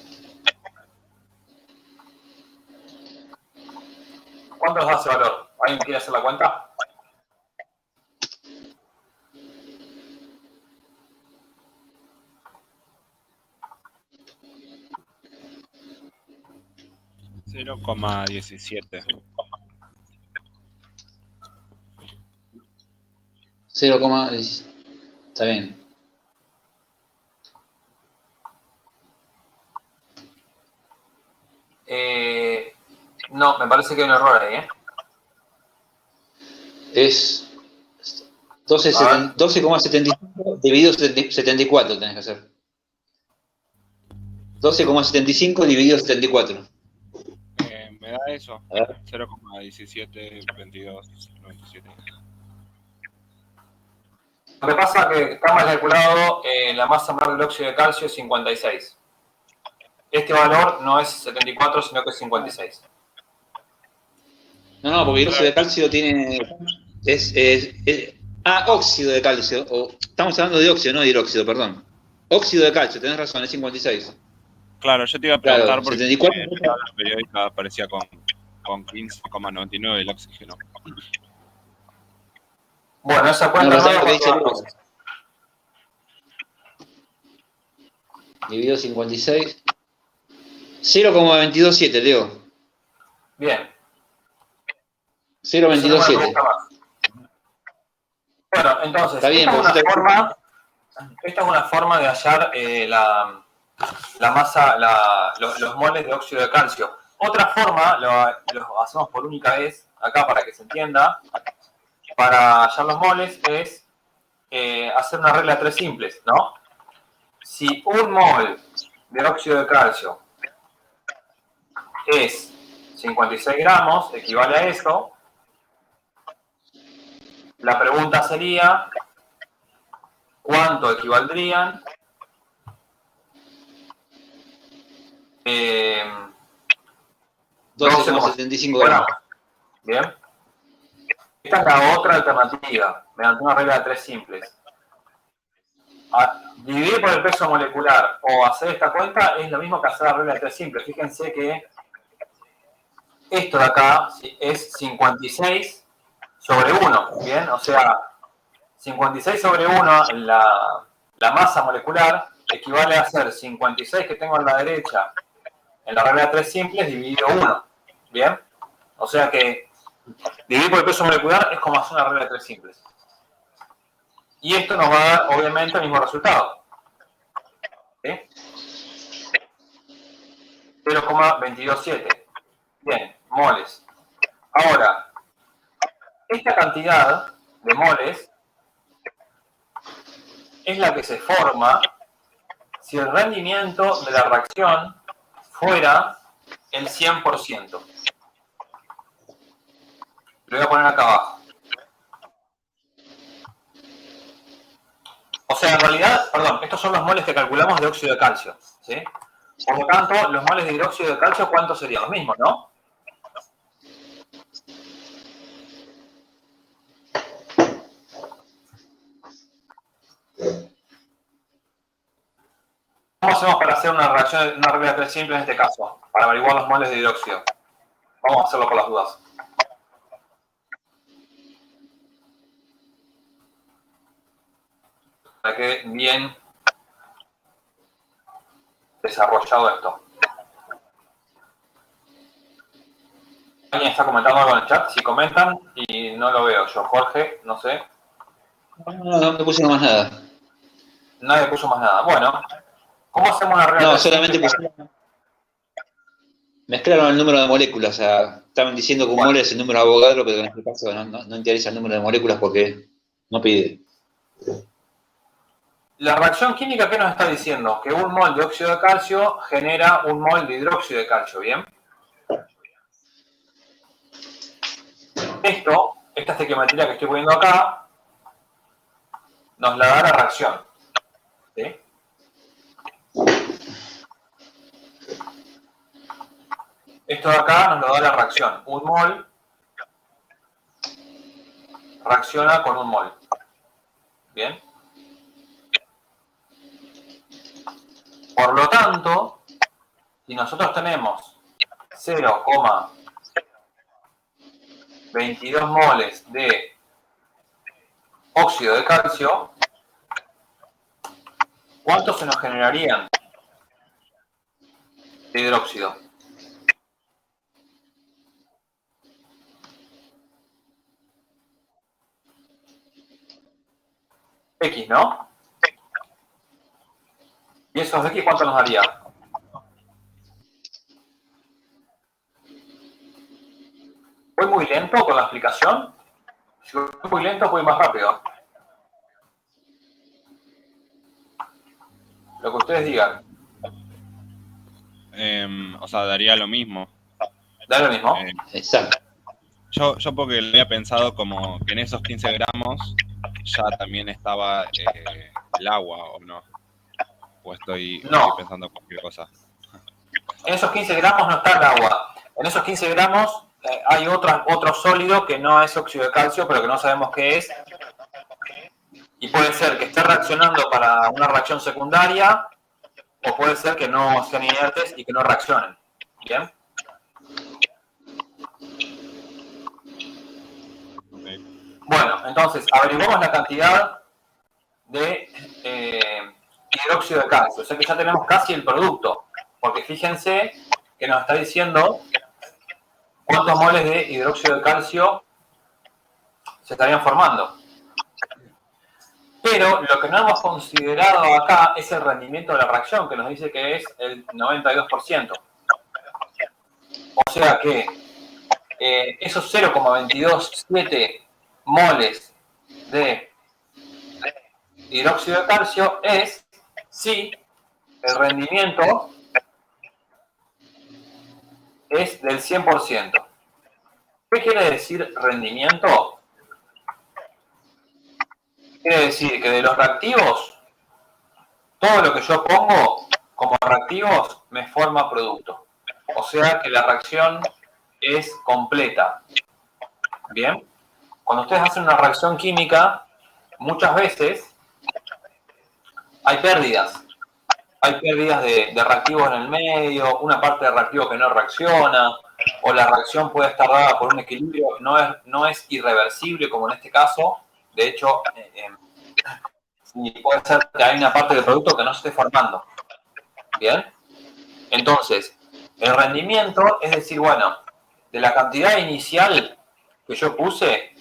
¿Cuánto nos da ese valor? ¿Alguien quiere hacer la cuenta? $0,17. 0,10. Está bien. No, me parece que hay un error ahí, ¿eh? Es 12,75 dividido 74 tenés que hacer. 12,75 dividido 74. Me da eso. A ver. 0,172297. Lo que pasa es que está mal calculado, la masa molar del óxido de calcio es 56. Este valor no es 74, sino que es 56. No, porque el óxido de calcio tiene... óxido de calcio. Estamos hablando de óxido, no de hidróxido, perdón. Óxido de calcio, tenés razón, es 56. Claro, yo te iba a preguntar Claro, porque 74. en la tabla periódica aparecía con 15,99 el oxígeno. Bueno, esa cuenta No, no lo que la dice vamos a hacer. Dividido 56. 0,227, Leo. Bien. 0,227. Bueno, entonces, Está bien, esta es una forma de hallar la masa, los moles de óxido de calcio. Otra forma, lo hacemos por única vez, acá para que se entienda, para hallar los moles es hacer una regla de 3 simples, ¿no? Si un mol de óxido de calcio es 56 gramos, equivale a eso, la pregunta sería, ¿cuánto equivaldrían? 12,75 gramos. Bien. Esta es la otra alternativa, mediante una regla de 3 simples. Dividir por el peso molecular o hacer esta cuenta es lo mismo que hacer la regla de 3 simples. Fíjense que esto de acá es 56 sobre 1, ¿bien? O sea, 56 sobre 1, la masa molecular, equivale a ser 56 que tengo a la derecha en la regla de 3 simples dividido 1, ¿bien? O sea que dividir por el peso molecular es como hacer una regla de 3 simples. Y esto nos va a dar, obviamente, el mismo resultado. ¿Sí? 0,227. Bien, moles. Ahora, esta cantidad de moles es la que se forma si el rendimiento de la reacción fuera el 100%. Lo voy a poner acá abajo. O sea, en realidad, perdón, estos son los moles que calculamos de óxido de calcio, ¿sí? Por lo tanto, los moles de hidróxido de calcio, ¿cuántos serían? Los mismos, ¿no? ¿Cómo hacemos para hacer una reacción, una regla de 3 simple en este caso? Para averiguar los moles de hidróxido. Vamos a hacerlo por las dudas. Para que bien desarrollado esto. ¿Alguien está comentando algo en el chat? Si comentan y no lo veo yo. Jorge, no sé. No me puse más nada. Nadie puso más nada. Bueno, ¿cómo hacemos una regla? No, solamente pusieron. Mezclaron el número de moléculas. O sea, estaban diciendo que un mol es el número de Avogadro, pero en este caso no interesa el número de moléculas porque no pide. La reacción química, ¿qué nos está diciendo? Que un mol de óxido de calcio genera un mol de hidróxido de calcio, ¿bien? Esta estequiometría que estoy poniendo acá, nos la da la reacción. ¿Sí? Esto de acá nos lo da la reacción. Un mol reacciona con un mol. ¿Bien? Por lo tanto, si nosotros tenemos 0,22 moles de óxido de calcio, ¿cuántos se nos generarían de hidróxido? X, ¿no? ¿Y esos X cuánto nos daría? ¿Voy muy lento con la explicación? Si voy muy lento, voy más rápido. Lo que ustedes digan. O sea, daría lo mismo. Da lo mismo. Exacto. Yo porque lo había pensado como que en esos 15 gramos ya también estaba el agua, ¿o no? ¿O estoy pensando cualquier cosa? En esos 15 gramos no está el agua. En esos 15 gramos hay otro sólido que no es óxido de calcio, pero que no sabemos qué es. Y puede ser que esté reaccionando para una reacción secundaria, o puede ser que no sean inertes y que no reaccionen. ¿Bien? Bueno, entonces, averiguamos la cantidad de hidróxido de calcio. O sea que ya tenemos casi el producto. Porque fíjense que nos está diciendo cuántos moles de hidróxido de calcio se estarían formando. Pero lo que no hemos considerado acá es el rendimiento de la reacción, que nos dice que es el 92%. O sea que esos 0,227 moles de hidróxido de calcio es si el rendimiento es del 100%. ¿Qué quiere decir rendimiento? Quiere decir que de los reactivos, todo lo que yo pongo como reactivos me forma producto. O sea que la reacción es completa. Bien. Cuando ustedes hacen una reacción química, muchas veces hay pérdidas. Hay pérdidas de reactivos en el medio, una parte de reactivo que no reacciona, o la reacción puede estar dada por un equilibrio, no es irreversible como en este caso. De hecho, puede ser que hay una parte del producto que no se esté formando. Bien. Entonces, el rendimiento es decir, bueno, de la cantidad inicial que yo puse,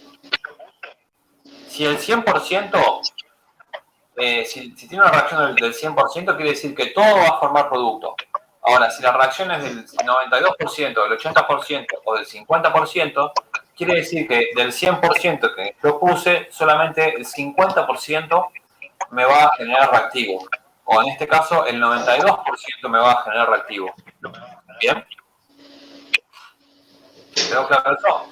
si el 100%, si tiene una reacción del 100%, quiere decir que todo va a formar producto. Ahora, si la reacción es del 92%, del 80% o del 50%, quiere decir que del 100% que yo puse, solamente el 50% me va a generar reactivo. O en este caso, el 92% me va a generar reactivo. ¿Bien? ¿Quedó claro eso?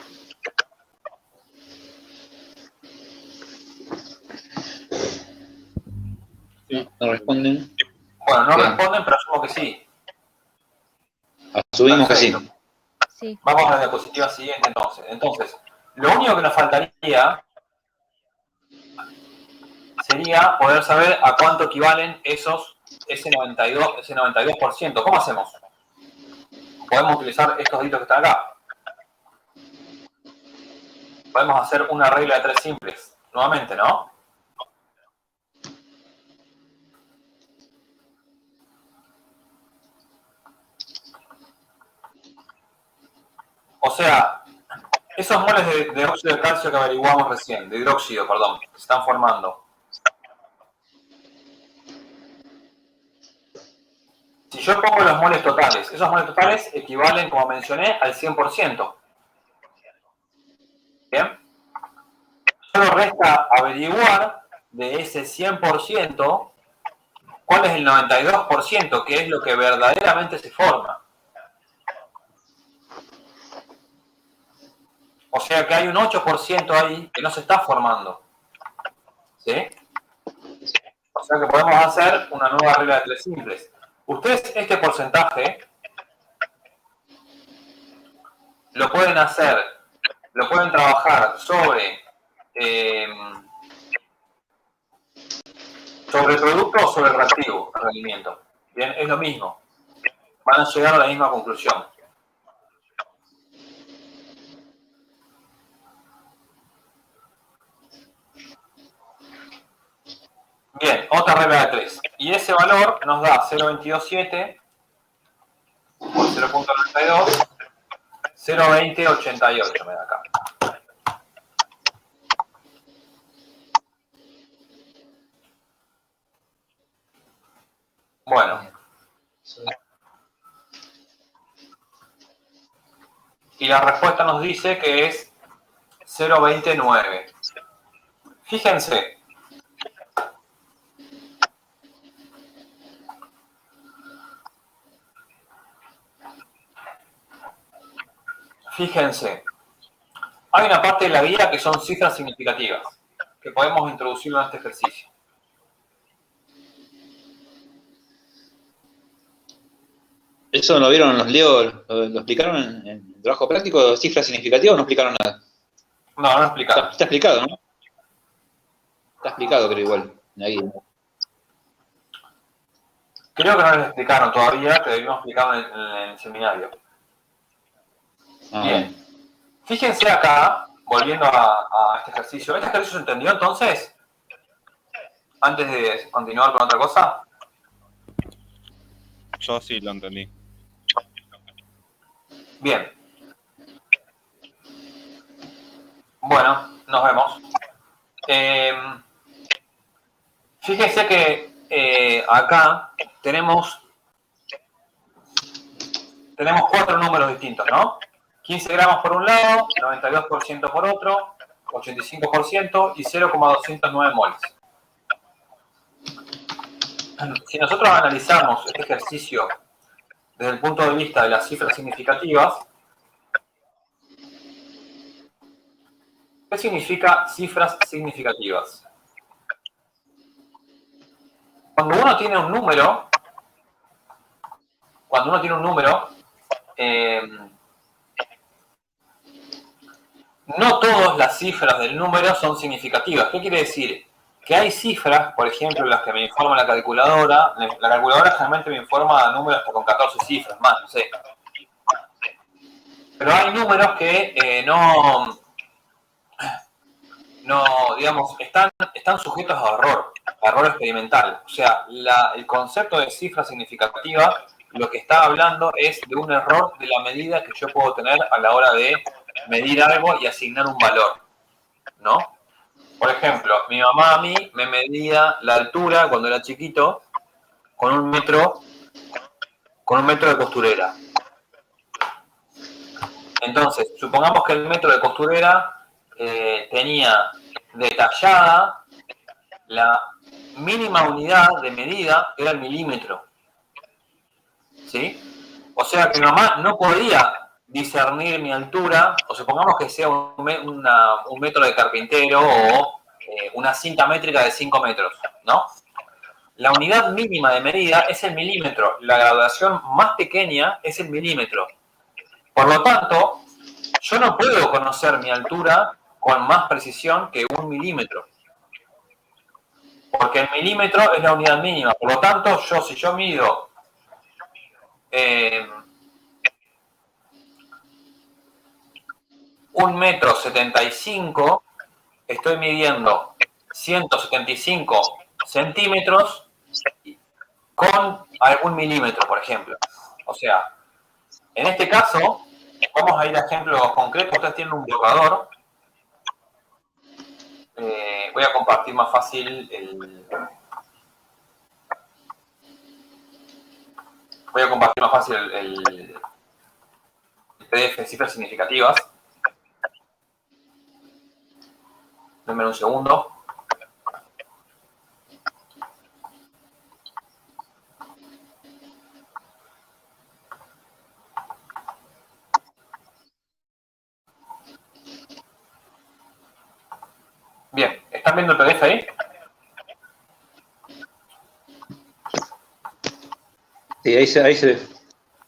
No responden. Bueno, no Bien. responden, pero asumo que sí. Asumimos que sí. Perfecto. Sí. Vamos a la diapositiva siguiente entonces. Entonces, lo único que nos faltaría sería poder saber a cuánto equivalen ese 92%. ¿Cómo hacemos? Podemos utilizar estos datos que están acá. Podemos hacer una regla de 3 simples. Nuevamente, ¿no? O sea, esos moles de óxido de calcio que averiguamos recién, de hidróxido, perdón, que se están formando. Si yo pongo los moles totales, esos moles totales equivalen, como mencioné, al 100%. ¿Bien? Solo resta averiguar de ese 100% cuál es el 92%, que es lo que verdaderamente se forma. O sea que hay un 8% ahí que no se está formando. ¿Sí? O sea que podemos hacer una nueva regla de 3 simples. Ustedes este porcentaje lo pueden hacer, lo pueden trabajar sobre el producto o sobre el reactivo, el rendimiento. Bien, es lo mismo. Van a llegar a la misma conclusión. Bien, otra regla de 3. Y ese valor nos da 0.227 por 0.92, 0.2088 me da acá. Bueno. Y la respuesta nos dice que es 0.209. Fíjense. Fíjense. Hay una parte de la guía que son cifras significativas, que podemos introducirlo en este ejercicio. ¿Eso lo vieron los Leo? ¿Lo explicaron en el trabajo práctico? ¿Cifras significativas o no explicaron nada? No, no explicado. Está explicado, ¿no? Está explicado, creo, igual, en la guía. Creo que no les explicaron todavía, que debimos explicar en el seminario. Bien. Fíjense acá, volviendo a este ejercicio. ¿Este ejercicio se entendió entonces? Antes de continuar con otra cosa. Yo sí lo entendí. Bien. Bueno, nos vemos. Fíjense que acá tenemos 4 números distintos, ¿no? 15 gramos por un lado, 92% por otro, 85% y 0,209 moles. Si nosotros analizamos este ejercicio desde el punto de vista de las cifras significativas, ¿qué significa cifras significativas? Cuando uno tiene un número, no todas las cifras del número son significativas. ¿Qué quiere decir? Que hay cifras, por ejemplo, las que me informa la calculadora. La calculadora generalmente me informa números hasta con 14 cifras más, no sé. Pero hay números que digamos, están sujetos a error experimental. O sea, el concepto de cifra significativa lo que está hablando es de un error de la medida que yo puedo tener a la hora de medir algo y asignar un valor, ¿no? Por ejemplo, mi mamá a mí me medía la altura cuando era chiquito con un metro de costurera. Entonces, supongamos que el metro de costurera tenía detallada la mínima unidad de medida, era el milímetro. ¿Sí? O sea que mi mamá no podía discernir mi altura, o supongamos que sea un metro de carpintero o una cinta métrica de 5 metros, ¿no? La unidad mínima de medida es el milímetro, la graduación más pequeña es el milímetro. Por lo tanto, yo no puedo conocer mi altura con más precisión que un milímetro. Porque el milímetro es la unidad mínima. Por lo tanto, si yo mido 1,75 m, estoy midiendo 175 centímetros con algún milímetro, por ejemplo. O sea, en este caso, vamos a ir a ejemplos concretos. Ustedes tienen un bloqueador. Voy a compartir más fácil el PDF de cifras significativas. Denme un segundo. Bien, ¿están viendo el PDF ahí? Sí, ahí se ve.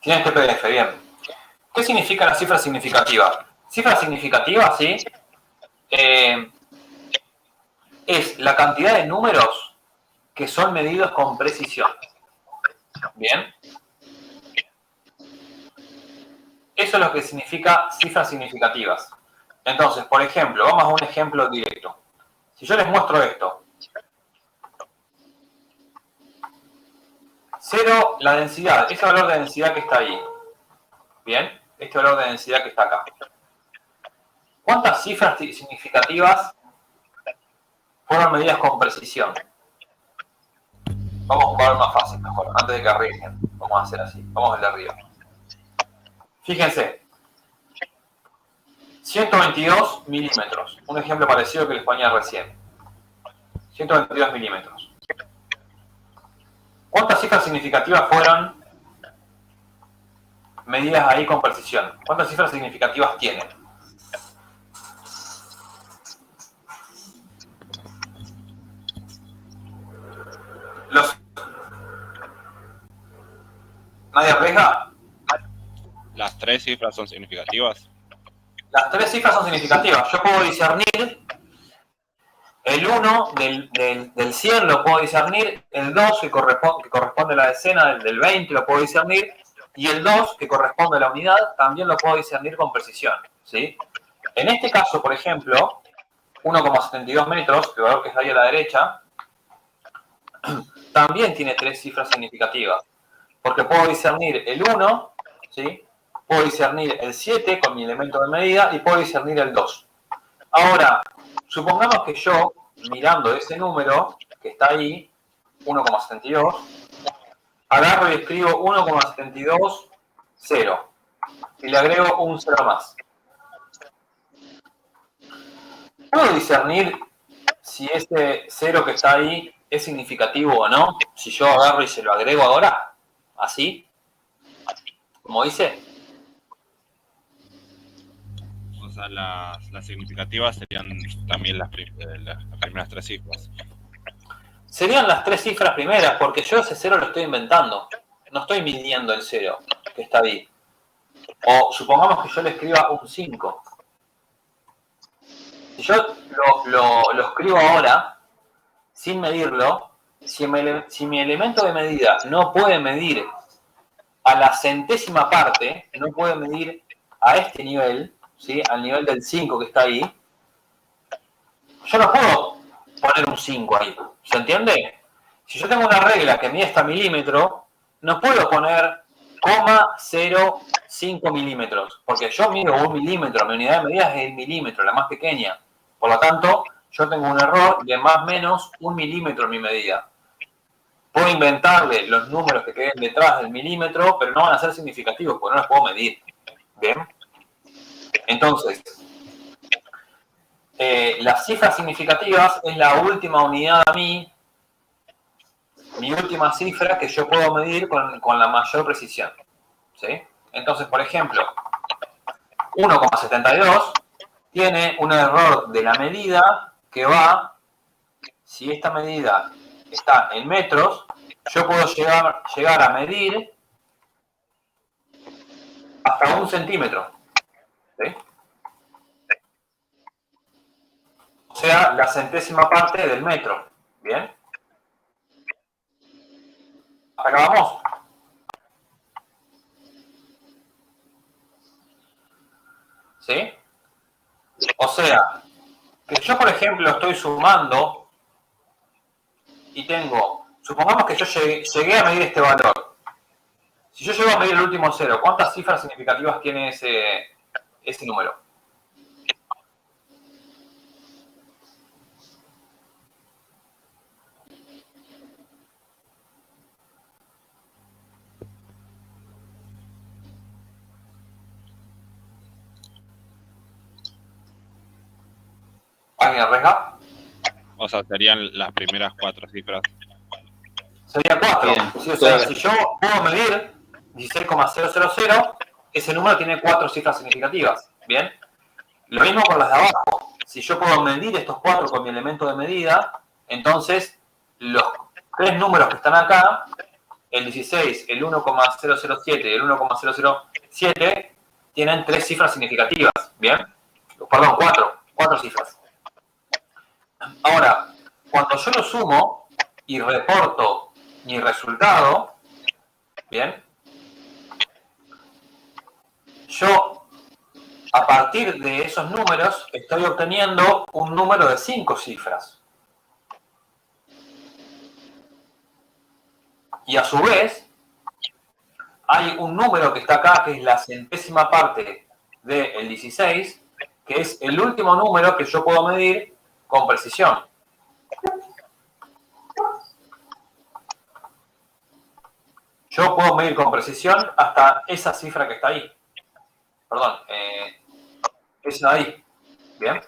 Tienen este PDF, bien. ¿Qué significa la cifra significativa? Cifra significativa, ¿sí? Es la cantidad de números que son medidos con precisión. Bien. Eso es lo que significa cifras significativas. Entonces, por ejemplo, vamos a un ejemplo directo. Si yo les muestro esto. 0, la densidad, ese valor de densidad que está ahí. Bien, este valor de densidad que está acá. ¿Cuántas cifras significativas fueron medidas con precisión? Vamos a jugar más fácil, mejor, antes de que arriesguen. Vamos a hacer así, vamos al de arriba. Fíjense. 122 milímetros. Un ejemplo parecido que les ponía recién. 122 milímetros. ¿Cuántas cifras significativas fueron medidas ahí con precisión? ¿Cuántas cifras significativas tienen? ¿Nadie arriesga? ¿Las 3 cifras son significativas? Las 3 cifras son significativas. Yo puedo discernir el 1 del 100, lo puedo discernir. El 2, que corresponde a la decena, del 20, lo puedo discernir. Y el 2, que corresponde a la unidad, también lo puedo discernir con precisión, ¿sí? En este caso, por ejemplo, 1,72 metros, el valor que está ahí a la derecha, también tiene 3 cifras significativas. Porque puedo discernir el 1, ¿sí? Puedo discernir el 7 con mi elemento de medida y puedo discernir el 2. Ahora, supongamos que yo, mirando ese número que está ahí, 1,72. Agarro y escribo 1,72, 0. Y le agrego un 0 más. ¿Puedo discernir si ese 0 que está ahí es significativo o no? Si yo agarro y se lo agrego ahora, así, como dice. O sea, las significativas serían también las primeras 3 cifras. Serían las 3 cifras primeras, porque yo ese 0 lo estoy inventando. No estoy midiendo el 0 que está ahí. O supongamos que yo le escriba un 5. Si yo lo escribo ahora, sin medirlo, si mi elemento de medida no puede medir a la centésima parte, no puede medir a este nivel, ¿sí? Al nivel del 5 que está ahí, yo no puedo poner un 5 ahí. ¿Se entiende? Si yo tengo una regla que mide hasta milímetro, no puedo poner 0,05 milímetros, porque yo mido 1 milímetro, mi unidad de medida es el milímetro, la más pequeña. Por lo tanto, yo tengo un error de más o menos 1 milímetro en mi medida. Puedo inventarle los números que queden detrás del milímetro, pero no van a ser significativos, porque no los puedo medir. ¿Bien? Entonces, las cifras significativas es la última unidad a mí, mi última cifra que yo puedo medir con la mayor precisión. ¿Sí? Entonces, por ejemplo, 1,72 tiene un error de la medida que va, si esta medida está en metros, yo puedo llegar a medir hasta 1 centímetro. ¿Sí? O sea, la centésima parte del metro. ¿Bien? ¿Hasta acá vamos? ¿Sí? O sea, que yo, por ejemplo, estoy sumando y tengo, supongamos que yo llegué a medir este valor. Si yo llego a medir el último 0, ¿cuántas cifras significativas tiene ese número? ¿Alguien arriesga? O sea, serían las primeras 4 cifras. Sería 4. Bien. ¿Sí? O sea, si yo puedo medir 16,000, ese número tiene 4 cifras significativas. ¿Bien? Lo mismo con las de abajo. Si yo puedo medir estos 4 con mi elemento de medida, entonces los 3 números que están acá, el 16, el 1,007 y el 1,007, tienen 3 cifras significativas. ¿Bien? Perdón, 4 cifras. Ahora, cuando yo lo sumo y reporto mi resultado, ¿bien? Yo, a partir de esos números, estoy obteniendo un número de 5 cifras. Y a su vez, hay un número que está acá, que es la centésima parte del 16, que es el último número que yo puedo medir con precisión. Yo puedo medir con precisión hasta esa cifra que está ahí. Perdón, esa de ahí. ¿Bien?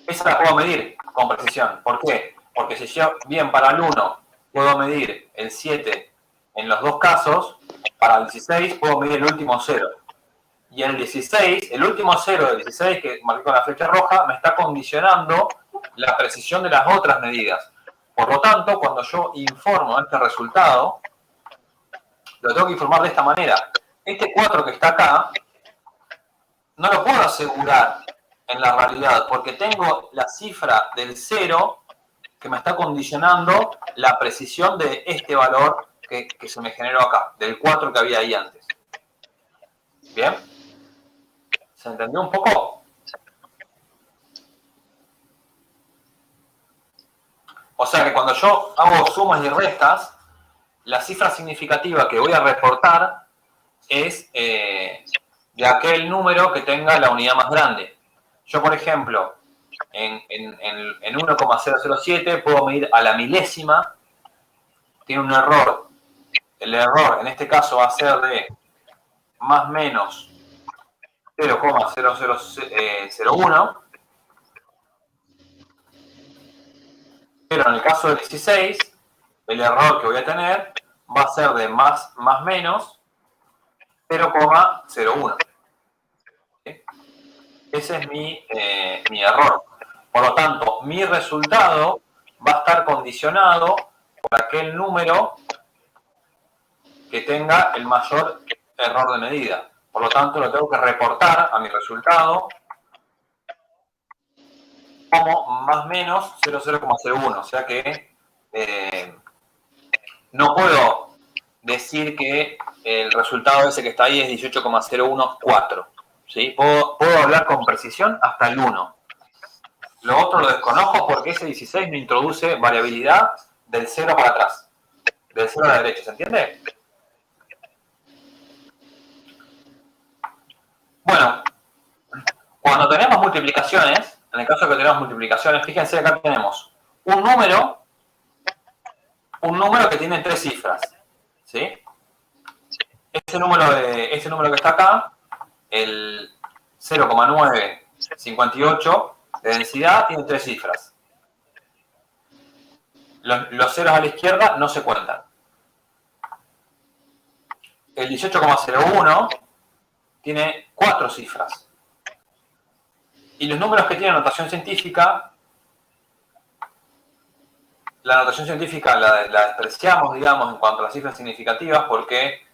Esa la puedo medir con precisión. ¿Por qué? Porque si yo, bien, para el 1 puedo medir el 7 en los dos casos, para el 16 puedo medir el último 0. Y el 16, el último 0 del 16, que marqué con la flecha roja, me está condicionando la precisión de las otras medidas. Por lo tanto, cuando yo informo este resultado, lo tengo que informar de esta manera. Este 4 que está acá, no lo puedo asegurar en la realidad, porque tengo la cifra del 0 que me está condicionando la precisión de este valor que se me generó acá, del 4 que había ahí antes. ¿Bien? ¿Se entendió un poco? O sea que cuando yo hago sumas y restas, la cifra significativa que voy a reportar es de aquel número que tenga la unidad más grande. Yo, por ejemplo, en 1,007, puedo medir a la milésima, tiene un error. El error en este caso va a ser de más o menos 0,0001, pero en el caso del 16, el error que voy a tener va a ser de más menos 0,01. ¿Sí? Ese es mi error. Por lo tanto, mi resultado va a estar condicionado por aquel número que tenga el mayor error de medida. Por lo tanto, lo tengo que reportar a mi resultado como más o menos 00,01. O sea que no puedo decir que el resultado ese que está ahí es 18,014. ¿Sí? Puedo hablar con precisión hasta el 1. Lo otro lo desconozco porque ese 16 me introduce variabilidad del 0 para atrás, del 0 a la derecha, ¿se entiende? Bueno, cuando tenemos multiplicaciones, en el caso que tenemos multiplicaciones, fíjense, acá tenemos un número que tiene 3 cifras, ¿sí? Ese número que está acá, el 0,958 de densidad, tiene 3 cifras. Los ceros a la izquierda no se cuentan. El 18,01 tiene 4 cifras. Y los números que tienen notación científica, la notación científica la despreciamos, digamos, en cuanto a las cifras significativas, porque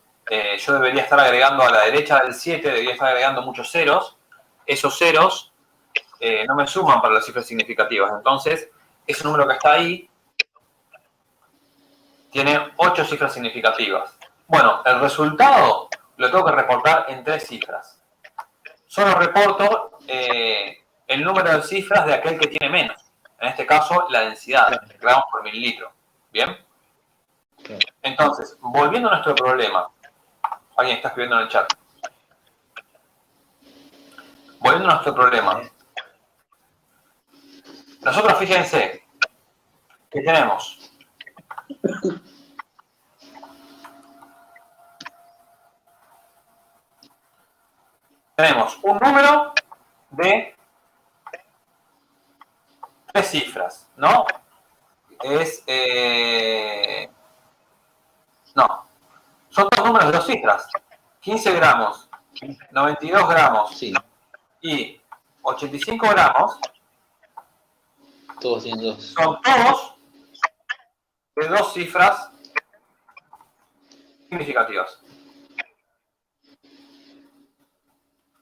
yo debería estar agregando a la derecha del 7, debería estar agregando muchos ceros. Esos ceros no me suman para las cifras significativas. Entonces, ese número que está ahí tiene 8 cifras significativas. Bueno, el resultado lo tengo que reportar en 3 cifras. Solo reporto el número de cifras de aquel que tiene menos. En este caso, la densidad, gramos por mililitro. ¿Bien? Entonces, volviendo a nuestro problema. Alguien está escribiendo en el chat. Volviendo a nuestro problema. Nosotros, fíjense, que tenemos un número de 3 cifras, ¿no? No, son 2 números de 2 cifras. 15 gramos, 92 gramos Sí, y 85 gramos todos tienen 2. son todos de 2 cifras significativas.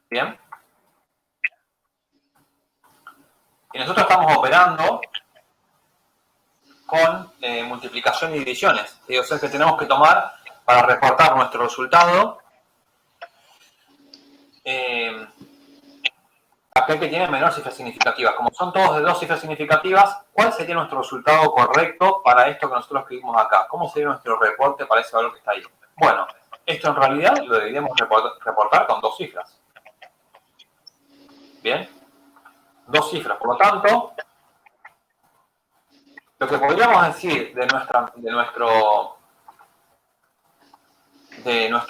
¿Bien? Y nosotros estamos operando con multiplicación y divisiones. ¿Sí? O sea que tenemos que tomar para reportar nuestro resultado aquel que tiene menor cifras significativas. Como son todos de 2 cifras significativas, ¿cuál sería nuestro resultado correcto para esto que nosotros escribimos acá? ¿Cómo sería nuestro reporte para ese valor que está ahí? Bueno, esto en realidad lo deberíamos reportar con 2 cifras. ¿Bien? 2 cifras. Por lo tanto, lo que podríamos decir de nuestro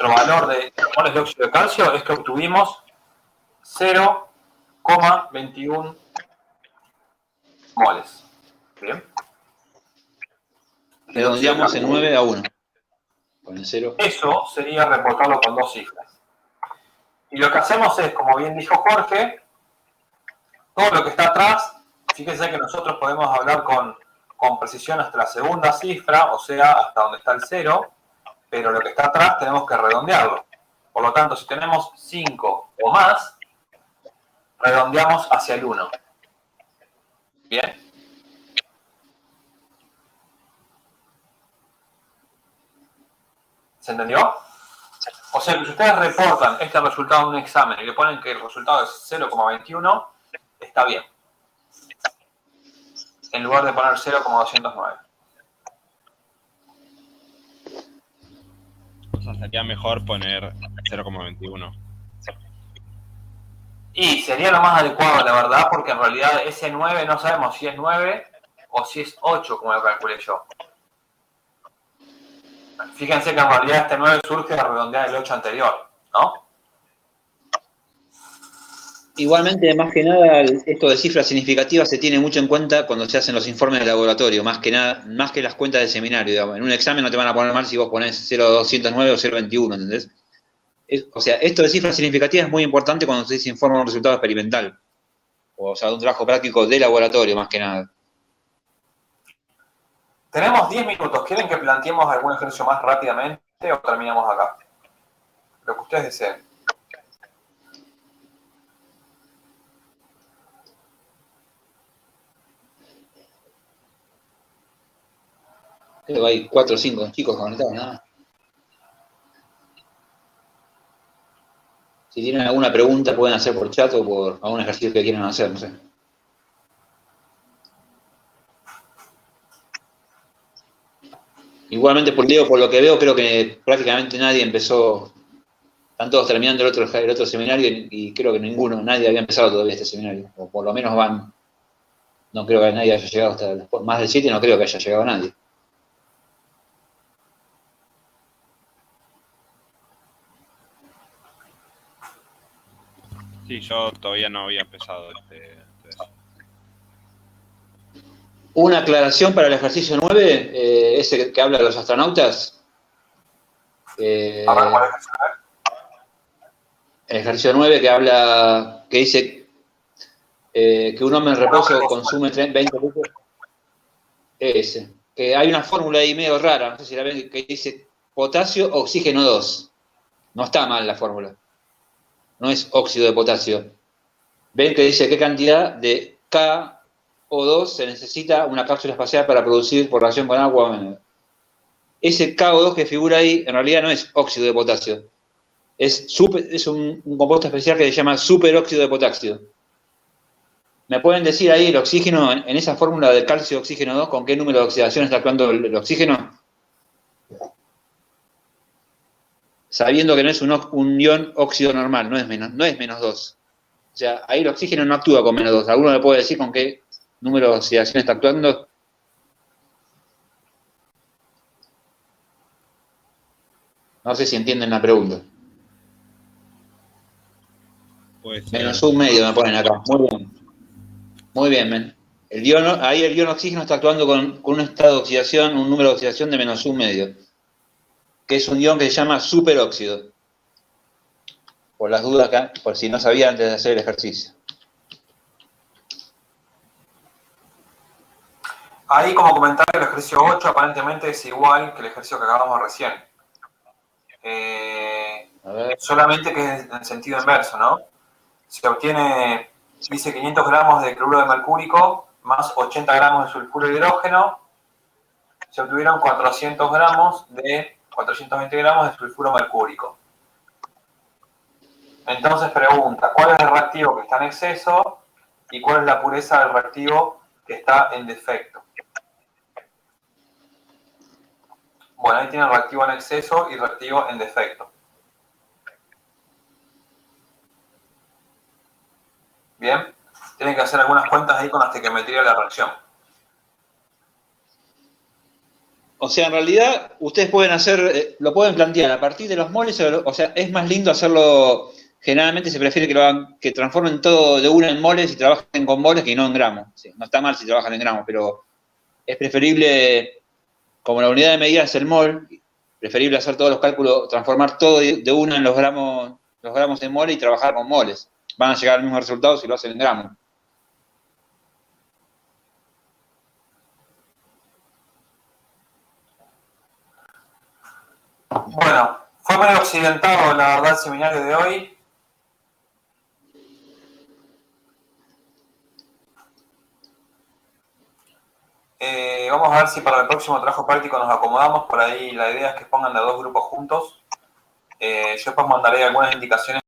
valor de moles de óxido de calcio es que obtuvimos 0,21 moles. ¿Bien? Redondeamos en 9 a 1. Con el 0. Eso sería reportarlo con 2 cifras. Y lo que hacemos es, como bien dijo Jorge, todo lo que está atrás, fíjense que nosotros podemos hablar con precisión hasta la segunda cifra, o sea, hasta donde está el 0, pero lo que está atrás tenemos que redondearlo. Por lo tanto, si tenemos 5 o más, redondeamos hacia el 1. ¿Bien? ¿Se entendió? O sea, que si ustedes reportan este resultado en un examen y le ponen que el resultado es 0,21, está bien. En lugar de poner 0,209. O sea, sería mejor poner 0,21. Y sería lo más adecuado, la verdad, porque en realidad ese 9 no sabemos si es 9 o si es 8, como lo calculé yo. Fíjense que en realidad este 9 surge de redondear el 8 anterior, ¿no? Igualmente, más que nada, esto de cifras significativas se tiene mucho en cuenta cuando se hacen los informes de laboratorio, más que nada, más que las cuentas de seminario, digamos. En un examen no te van a poner mal si vos pones 0,209 o 0,21, ¿entendés? O sea, esto de cifras significativas es muy importante cuando se informa un resultado experimental, o sea, de un trabajo práctico de laboratorio, más que nada. Tenemos 10 minutos. ¿Quieren que planteemos algún ejercicio más rápidamente o terminamos acá? Lo que ustedes deseen. Creo que hay 4 o 5 chicos conectados, nada más. Si tienen alguna pregunta, pueden hacer por chat o por algún ejercicio que quieran hacer, no sé. Igualmente, por lo que veo, creo que prácticamente nadie empezó. Están todos terminando el otro seminario y creo que nadie había empezado todavía este seminario. O por lo menos van. No creo que nadie haya llegado hasta. Más del 7 no creo que haya llegado nadie. Sí, yo todavía no había empezado Una aclaración para el ejercicio 9, ese que habla de los astronautas. A ver, ¿cuál es El ejercicio 9 que dice que un hombre en reposo consume 20 litros. Ese. Que hay una fórmula ahí medio rara, no sé si la ven, que dice potasio, oxígeno 2. No está mal la fórmula. No es óxido de potasio. Ven que dice qué cantidad de KO2 se necesita una cápsula espacial para producir por reacción con agua. Ese KO2 que figura ahí en realidad no es óxido de potasio. Es un compuesto especial que se llama superóxido de potasio. ¿Me pueden decir ahí el oxígeno, en esa fórmula de calcio oxígeno 2, con qué número de oxidación está actuando el oxígeno? Sabiendo que no es un ion óxido normal, no es menos 2. O sea, ahí el oxígeno no actúa con menos 2. ¿Alguno me puede decir con qué número de oxidación está actuando? No sé si entienden la pregunta. Menos un medio me ponen acá. Muy bien. Muy bien, men. Ahí el ion oxígeno está actuando con un estado de oxidación, un número de oxidación de menos un medio, que es un ion que se llama superóxido. Por las dudas acá, por si no sabía antes de hacer el ejercicio. Ahí como comentario, el ejercicio 8 aparentemente es igual que el ejercicio que acabamos recién. Solamente que es en sentido inverso, ¿no? Se obtiene, dice 500 gramos de cloruro de mercúrico más 80 gramos de sulfuro de hidrógeno. Se obtuvieron 420 gramos de sulfuro mercúrico. Entonces pregunta, ¿cuál es el reactivo que está en exceso y cuál es la pureza del reactivo que está en defecto? Bueno, ahí tienen reactivo en exceso y reactivo en defecto. Bien, tienen que hacer algunas cuentas ahí con la estequiometría de la reacción. O sea, en realidad, ustedes pueden lo pueden plantear a partir de los moles, o sea, es más lindo hacerlo. Generalmente se prefiere que transformen todo de una en moles y trabajen con moles que no en gramos. Sí, no está mal si trabajan en gramos, pero es preferible, como la unidad de medida es el mol, preferible hacer todos los cálculos, transformar todo de una en los gramos en moles y trabajar con moles. Van a llegar al mismo resultado si lo hacen en gramos. Bueno, fue medio accidentado, la verdad, el seminario de hoy. Vamos a ver si para el próximo trabajo práctico nos acomodamos. Por ahí la idea es que pongan de 2 grupos juntos. Yo después mandaré algunas indicaciones